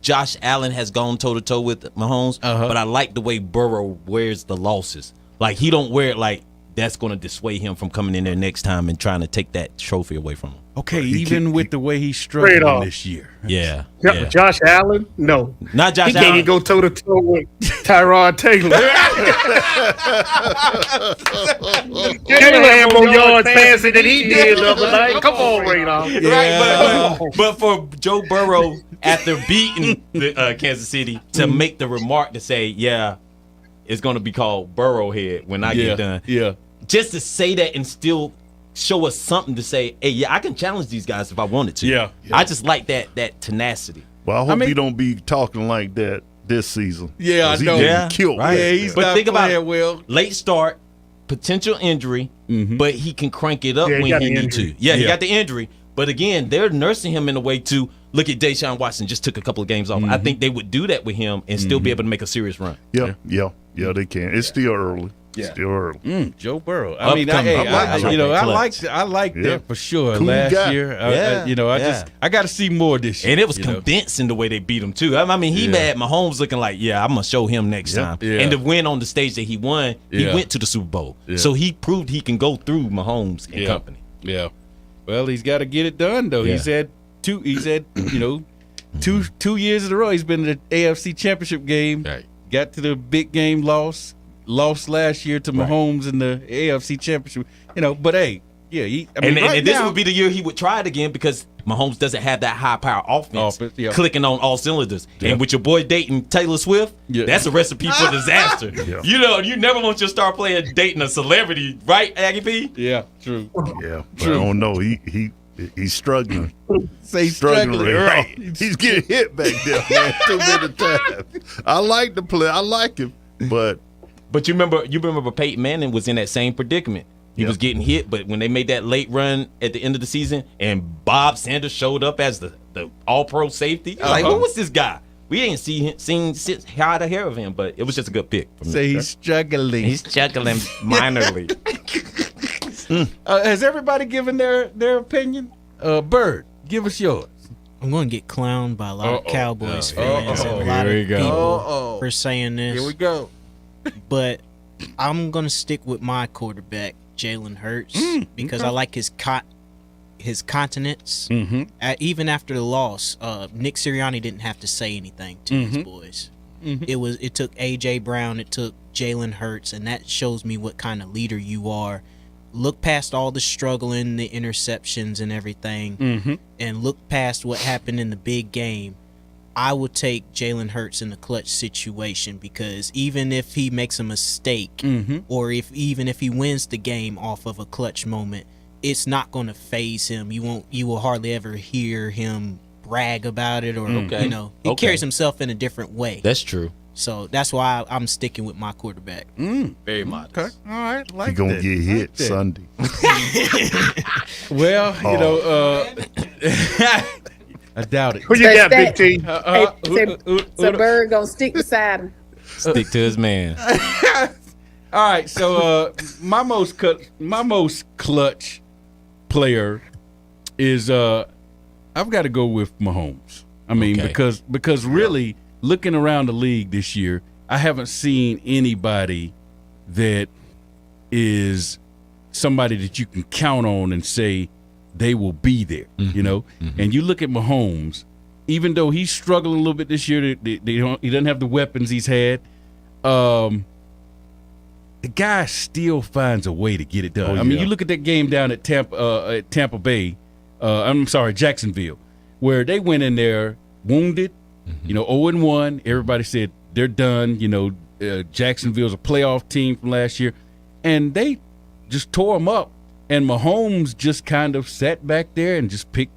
Josh Allen has gone toe to toe with Mahomes. But I like the way Burrow wears the losses. Like he don't wear it like that's going to dissuade him from coming in there next time and trying to take that trophy away from him. Okay, even with the way he's struggling this year. Yeah. Josh Allen? No. Not Josh Allen. He can't even go toe-to-toe with Tyrod Taylor. Taylor had more yards passing than he did the other night. Come on, Radar. Yeah. Right, but for Joe Burrow, after beating the Kansas City, to make the remark to say, it's going to be called Burrowhead when I get done. Yeah. Just to say that and still show us something to say, hey, I can challenge these guys if I wanted to. Yeah. I just like that tenacity. Well, I hope he don't be talking like that this season. Yeah, I know. He killed. Right. Yeah, he's but not think about it. Well. Late start, potential injury, but he can crank it up when he needs to. Yeah, he got the injury. But again, they're nursing him in a way to look at Deshaun Watson just took a couple of games off. I think they would do that with him and still be able to make a serious run. Yeah, they can. It's still early. Yeah. Still early. Joe Burrow. I mean, I like that for sure. Cool last year, I got to see more this year. And it was convincing the way they beat him too. I mean, he mad Mahomes looking like, I'm gonna show him next time. Yeah. And to win on the stage that he won, he went to the Super Bowl. Yeah. So he proved he can go through Mahomes and company. Yeah. Well, he's got to get it done though. Yeah. He's had 2 years in a row. He's been in the AFC Championship game. Right. Got to the big game lost last year to Mahomes in the AFC Championship. But hey, and this would be the year he would try it again because Mahomes doesn't have that high power offense clicking on all cylinders. Yeah. And with your boy dating Taylor Swift, that's a recipe for disaster. You never want your star player dating a celebrity, right, Aggie P? Yeah, true. Yeah, but I don't know. He's struggling. Say struggling. Right. He's getting hit back there, man, too many times. I like the play. I like him, but you remember Peyton Manning was in that same predicament. He was getting hit, but when they made that late run at the end of the season and Bob Sanders showed up as the all-pro safety, like, what was this guy? We ain't seen high to hair of him, but it was just a good pick. He's struggling. He's struggling minorly. Has everybody given their opinion? Bird, give us yours. I'm going to get clowned by a lot of Cowboys fans and a lot of people for saying this. Here we go. but I'm gonna stick with my quarterback, Jalen Hurts, because I like his continence. Even after the loss, Nick Sirianni didn't have to say anything to his boys. It took AJ Brown, it took Jalen Hurts, and that shows me what kind of leader you are. Look past all the struggling, the interceptions and everything, and look past what happened in the big game. I would take Jalen Hurts in the clutch situation, because even if he makes a mistake, or even if he wins the game off of a clutch moment, it's not going to phase him. You will hardly ever hear him brag about it, or he carries himself in a different way. That's true. So that's why I'm sticking with my quarterback. Very much. Okay. All right. Like He gonna that. get hit Like that. Sunday. Well, I doubt it. Who you got, Big T? So Bird gonna stick beside him. Stick to his man. All right, so my most clutch player is I've got to go with Mahomes. I mean, because really looking around the league this year, I haven't seen anybody that is somebody that you can count on and say they will be there, you know. And you look at Mahomes, even though he's struggling a little bit this year, he doesn't have the weapons he's had. The guy still finds a way to get it done. I mean, you look at that game down at Tampa Bay. I'm sorry, Jacksonville, where they went in there wounded, 0-1. Everybody said they're done. Jacksonville's a playoff team from last year, and they just tore them up. And Mahomes just kind of sat back there and just picked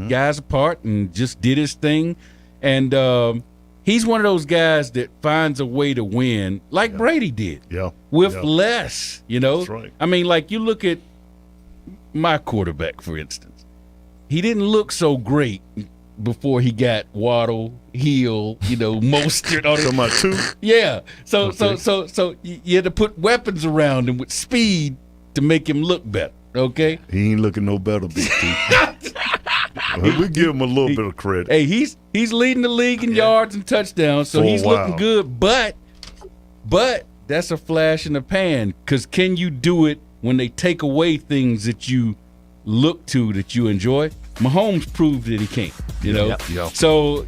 guys apart and just did his thing. And he's one of those guys that finds a way to win, like Brady did, with less. That's right. I mean, like you look at my quarterback, for instance. He didn't look so great before he got Waddle, Hill, Mostert. All my two. Yeah. So you had to put weapons around him with speed to make him look better. Okay. He ain't looking no better, Big T. We give him a little bit of credit. Hey, he's leading the league in yards and touchdowns, so he's looking good. But that's a flash in the pan. Because can you do it when they take away things that you look to, that you enjoy? Mahomes proved that he can't. So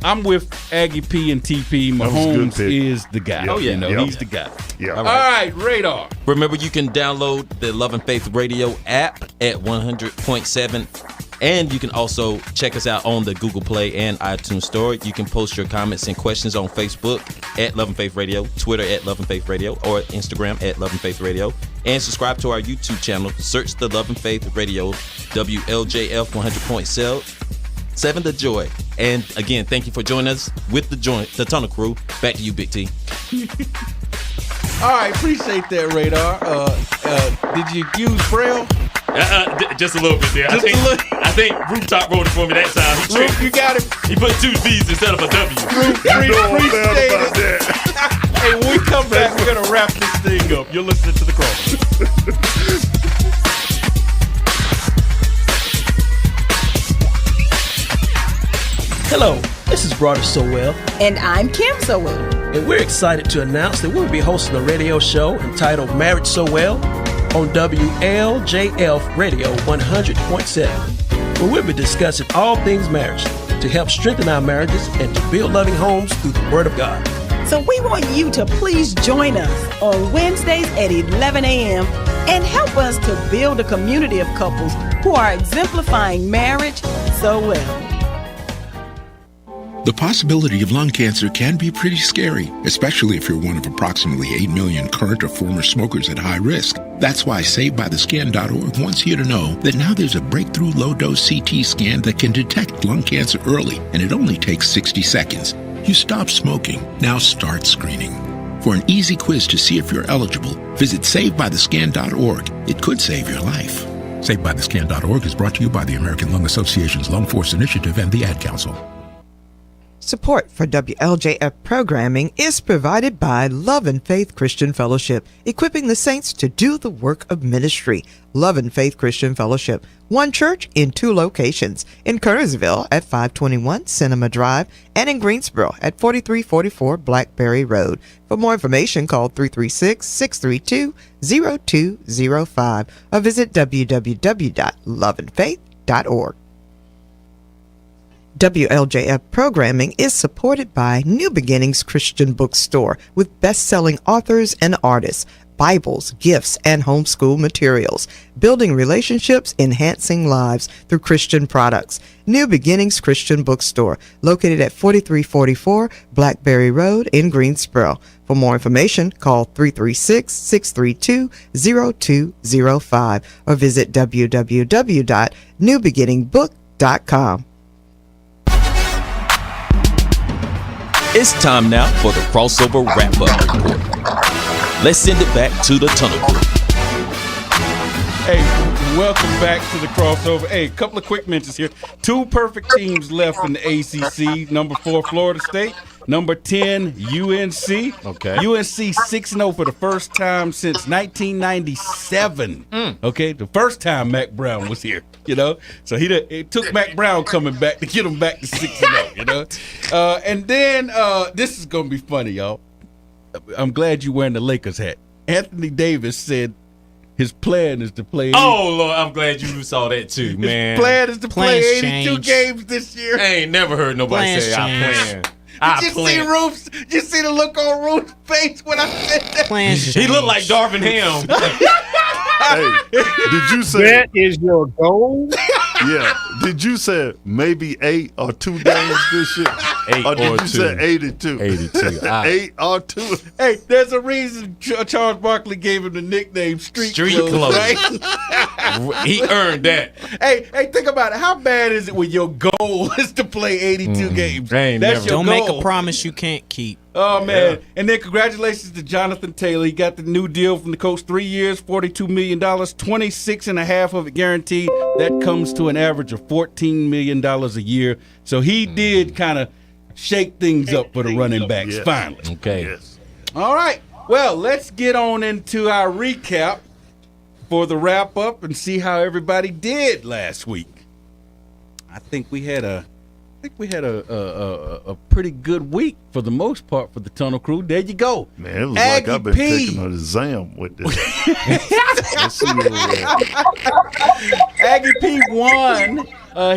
I'm with Aggie P and TP. Mahomes is the guy. He's the guy. All right, Radar. Remember, you can download the Love and Faith Radio app at 100.7. And you can also check us out on the Google Play and iTunes Store. You can post your comments and questions on Facebook at Love and Faith Radio, Twitter at Love and Faith Radio, or Instagram at Love and Faith Radio. And subscribe to our YouTube channel. Search the Love and Faith Radio, WLJF 100.7 The Joy. And again, thank you for joining us with the Tunnel Crew. Back to you, Big T. All right, appreciate that, Radar. Did you use Braille? Just a little bit there. I think Rooftop wrote it for me that time. Roof, you got it. He put 2 V's instead of a W. Appreciate it. Hey, when we come back, we're going to wrap this thing up. You're listening to The Cross. Hello, this is Brother Sowell. And I'm Kim Sowell. And we're excited to announce that we'll be hosting a radio show entitled Marriage So Well on WLJF Radio 100.7, where we'll be discussing all things marriage to help strengthen our marriages and to build loving homes through the Word of God. So we want you to please join us on Wednesdays at 11 a.m. and help us to build a community of couples who are exemplifying marriage so well. The possibility of lung cancer can be pretty scary, especially if you're one of approximately 8 million current or former smokers at high risk. That's why SavedByTheScan.org wants you to know that now there's a breakthrough low-dose CT scan that can detect lung cancer early, and it only takes 60 seconds. You stop smoking, now start screening. For an easy quiz to see if you're eligible, visit SavedByTheScan.org. It could save your life. SavedByTheScan.org is brought to you by the American Lung Association's Lung Force Initiative and the Ad Council. Support for WLJF programming is provided by Love and Faith Christian Fellowship, equipping the saints to do the work of ministry. Love and Faith Christian Fellowship, one church in 2 locations, in Kernersville at 521 Cinema Drive and in Greensboro at 4344 Blackberry Road. For more information, call 336-632-0205 or visit www.loveandfaith.org. WLJF programming is supported by New Beginnings Christian Bookstore with best-selling authors and artists, Bibles, gifts, and homeschool materials, building relationships, enhancing lives through Christian products. New Beginnings Christian Bookstore, located at 4344 Blackberry Road in Greensboro. For more information, call 336-632-0205 or visit www.newbeginningbook.com. It's time now for the crossover wrap-up report. Let's send it back to the Tunnel Crew. Hey, welcome back to the crossover. Hey, a couple of quick mentions here. 2 perfect teams left in the ACC. Number 4, Florida State. Number 10, UNC. Okay. UNC 6-0 for the first time since 1997. Okay, the first time Mac Brown was here, you know. So it took Mac Brown coming back to get him back to 6-0, you know. And then this is going to be funny, y'all. I'm glad you're wearing the Lakers hat. Anthony Davis said his plan is to play. Oh, Lord, I'm glad you saw that too, man. His plan is to play 82 games this year. I ain't never heard nobody say I plan. Did you see Ruth's? You see the look on Ruth's face when I said that? He looked like Darvin Ham. Hey, did you say that is your goal? Yeah. Did you say maybe 8 or 2 games this year? 8 or did or you 2. say 82? 82. 8 or 2. Hey, there's a reason Charles Barkley gave him the nickname Street Clothes. Right? He earned that. Hey, think about it. How bad is it when your goal is to play 82 games? That's your goal. Don't make a promise you can't keep. Oh, man. Yeah. And then congratulations to Jonathan Taylor. He got the new deal from the coach, 3 years, $42 million, 26.5 of it guaranteed. That comes to an average of $14 million a year. So he did kind of shake things up for the running backs finally. Okay. Yes. All right. Well, let's get on into our recap for the wrap-up and see how everybody did last week. I think we had a pretty good week for the most part for the Tunnel Crew. There you go. Man, it was like I've been taking an exam with this. Let's see where we're at. Aggie P won.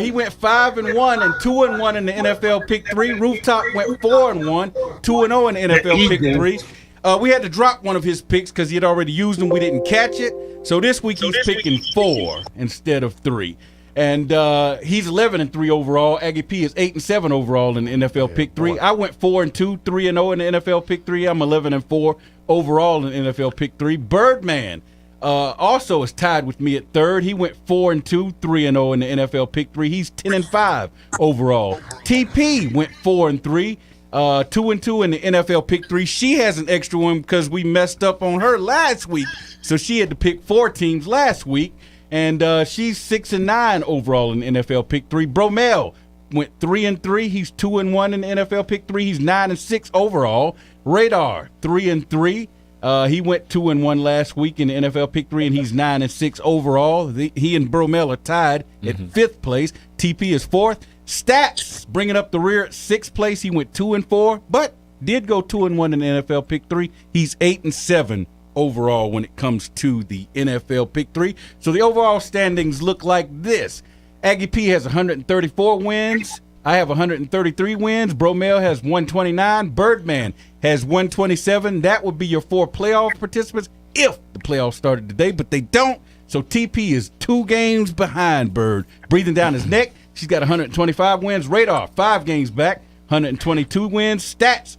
He went 5-1 and 2-1 in the NFL Pick 3. Rooftop went 4-1, 2-0 in the NFL Pick 3. We had to drop one of his picks because he had already used them. We didn't catch it. So this week he's picking 4 instead of 3. And he's 11-3 overall. Aggie P is 8-7 overall in the NFL Pick 3. I went 4-2, 3-0 in the NFL Pick 3. I'm 11-4 overall in the NFL Pick 3. Birdman also is tied with me at third. He went 4-2, 3-0 in the NFL Pick 3. He's 10-5 overall. TP went 4-3. 2-2 in the NFL Pick 3. She has an extra one because we messed up on her last week, so she had to pick 4 teams last week. And she's 6-9 overall in the NFL Pick 3. Bromell went 3-3. He's 2-1 in the NFL Pick 3. He's 9-6 overall. Radar 3-3. He went 2-1 last week in the NFL Pick 3, and he's 9-6 overall. He and Bromell are tied at 5th place. TP is 4th. Stats bringing up the rear at 6th place. He went 2-4, but did go 2-1 in the NFL Pick 3. He's 8-7 overall when it comes to the NFL Pick 3. So the overall standings look like this. Aggie P has 134 wins. I have 133 wins. Bromell has 129. Birdman has 127. That would be your 4 playoff participants if the playoffs started today, but they don't. So TP is 2 games behind Bird. Breathing down his neck, she's got 125 wins. Radar, 5 games back, 122 wins. Stats,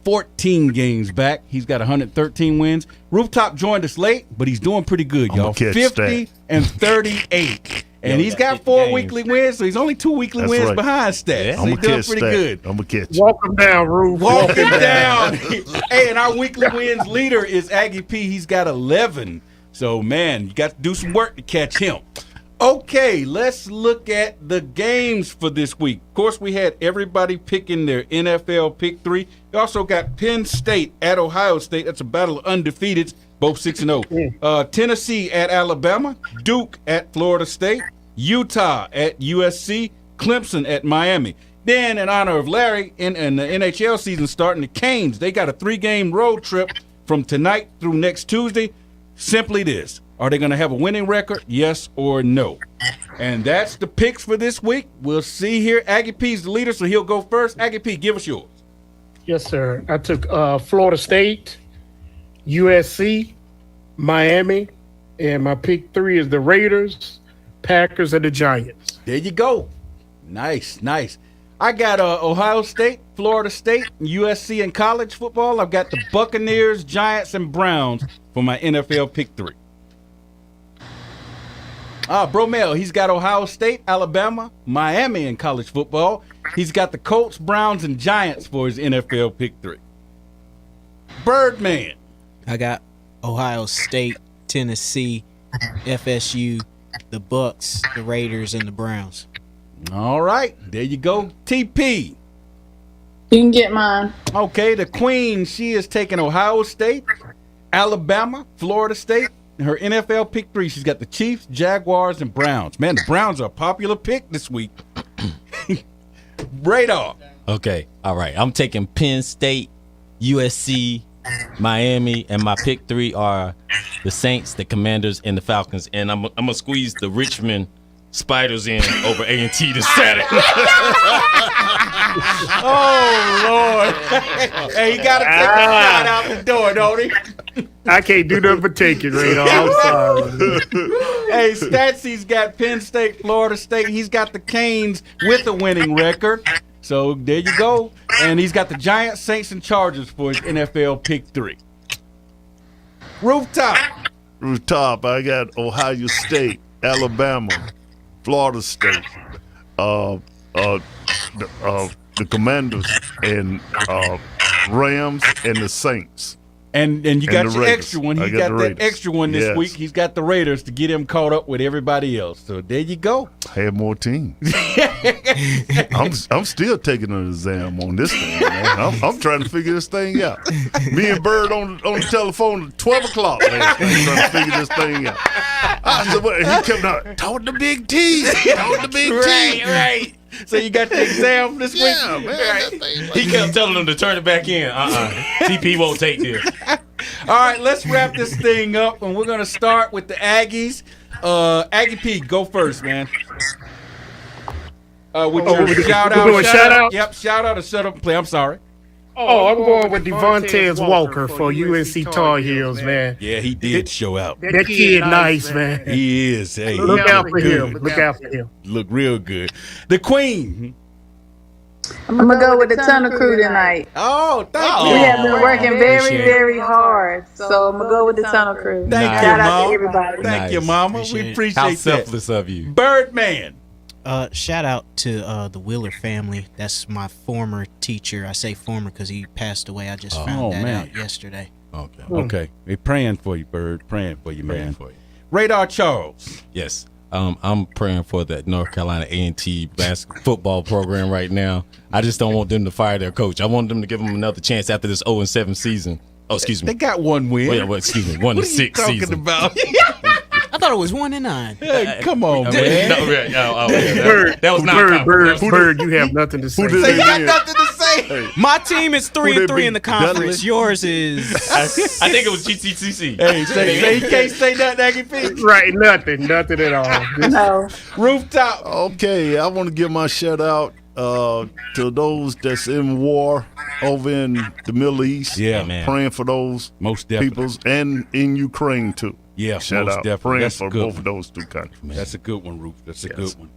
14 games back. He's got 113 wins. Rooftop joined us late, but he's doing pretty good, y'all. 50 and 38. And he's got 4 weekly wins, so he's only 2 weekly wins behind Stats. So he's doing pretty good. I'm going to catch Walk him down, Roof. Walk him down. Hey, and our weekly wins leader is Aggie P. He's got 11. So, man, you got to do some work to catch him. Okay, let's look at the games for this week. Of course, we had everybody picking their NFL pick 3. We also got Penn State at Ohio State. That's a battle of undefeateds, both 6-0. Tennessee at Alabama, Duke at Florida State, Utah at USC, Clemson at Miami. Then, in honor of Larry, in the NHL season starting, the Canes, they got a 3-game road trip from tonight through next Tuesday. Simply this. Are they going to have a winning record? Yes or no? And that's the picks for this week. We'll see here. Aggie P's the leader, so he'll go first. Aggie P, give us yours. Yes, sir. I took Florida State, USC, Miami, and my pick 3 is the Raiders, Packers, and the Giants. There you go. Nice. I got Ohio State, Florida State, USC in college football. I've got the Buccaneers, Giants, and Browns for my NFL pick 3. Bromell, he's got Ohio State, Alabama, Miami in college football. He's got the Colts, Browns, and Giants for his NFL pick 3. Birdman. I got Ohio State, Tennessee, FSU, the Bucks, the Raiders, and the Browns. All right, there you go. TP. You can get mine. Okay, the Queen, she is taking Ohio State, Alabama, Florida State. Her NFL pick 3, she's got the Chiefs, Jaguars, and Browns. Man, the Browns are a popular pick this week. Radar. Okay, all right. I'm taking Penn State, USC, Miami, and my pick 3 are the Saints, the Commanders, and the Falcons. And I'm going to squeeze the Richmond Spiders in over A&T this Saturday. Oh, Lord. Hey, he got to take the shot out the door, don't he? I can't do nothing but take it, Radar. I'm sorry. Hey, Statsy's got Penn State, Florida State. He's got the Canes with a winning record. So there you go. And he's got the Giants, Saints, and Chargers for his NFL pick 3. Rooftop, I got Ohio State, Alabama, Florida State, the Commanders, and Rams, and the Saints. And you got your Raiders. extra one. He got got the that Raiders. extra one this Yes. week. He's got the Raiders to get him caught up with everybody else. So there you go. Have more teams. I'm still taking an exam on this thing, man. I'm trying to figure this thing out. Me and Bird on the telephone at 12 o'clock last night trying to figure this thing out. I said, well, he kept out, talk the big T. Talk the big T. Right. So you got the exam this week? Yeah, man. That thing, He kept telling them to turn it back in. TP won't take this. All right, let's wrap this thing up, and we're going to start with the Aggies. Aggie P, go first, man. With your shout-out. Yep, shout-out or shut up and play. I'm sorry. Oh, I'm going with Devontae Walker for UNC Tar Heels, man. Yeah, he did show out. That kid nice, man. He is. Hey, Look out for him. Look out for him. Look real good. The Queen. I'm going to go with the Tunnel Crew tonight. Oh, thank you. We have been working very, very hard. So I'm going to go with the Tunnel Crew. Thank Shout you, out Mom. to everybody. Thank you, Mama. We appreciate How that. selfless of you. Birdman. Shout out to the Wheeler family. That's my former teacher. I say former because he passed away. I just found that out yesterday. Okay. We're praying for you, Bird. Praying for you, man. Praying for you. Radar Charles. Yes. I'm praying for that North Carolina A&T football program right now. I just don't want them to fire their coach. I want them to give them another chance after this 0-7 season. Oh, excuse me. They got one win. Well, excuse me. 1-6 season. About? I thought it was 1-9. Hey, come on, man. That was not Bird, you have nothing to say. You got nothing to say. My team is 3-3 in the conference. Yours is. I think it was GTCC. Hey, say he can't say nothing, Aggie P. Right, nothing at all. No. Rooftop. Okay, I want to give my shout out to those that's in war over in the Middle East. Yeah, man. Praying for those most definitely peoples and in Ukraine too. Yeah, shout most out. Definitely. Praying That's for both of those two countries. Man. That's a good one, Roof. That's a good one.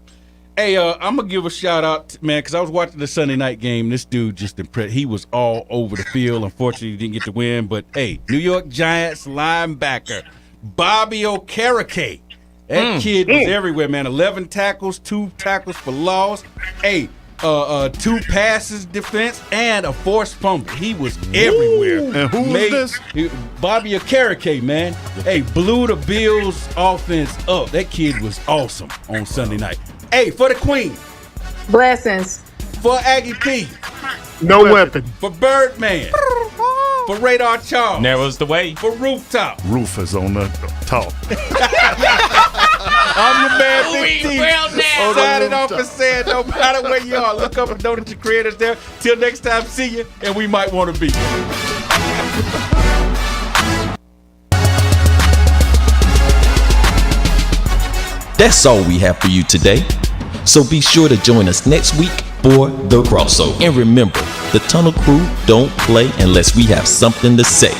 Hey, I'm gonna give a shout out, man, because I was watching the Sunday night game. This dude just impressed. He was all over the field. Unfortunately, he didn't get the win. But hey, New York Giants linebacker Bobby Okereke. That kid was everywhere, man. 11 tackles, 2 tackles for loss. Hey, 2 passes defense, and a forced fumble. He was everywhere. And who was this? Bobby Okereke, man. Hey, blew the Bills offense up. That kid was awesome on Sunday night. Hey, for the Queen. Blessings. For Aggie P. No weapon. For Birdman. For Radar Charles. Narrows the way. For Rooftop. Roof is on the top. I'm your man, Big T. Signing off and saying, no matter where you are, look up and know that your creator's there. Till next time, see you, and we might want to be. That's all we have for you today. So be sure to join us next week for The Crossover. And remember, the Tunnel Crew don't play unless we have something to say.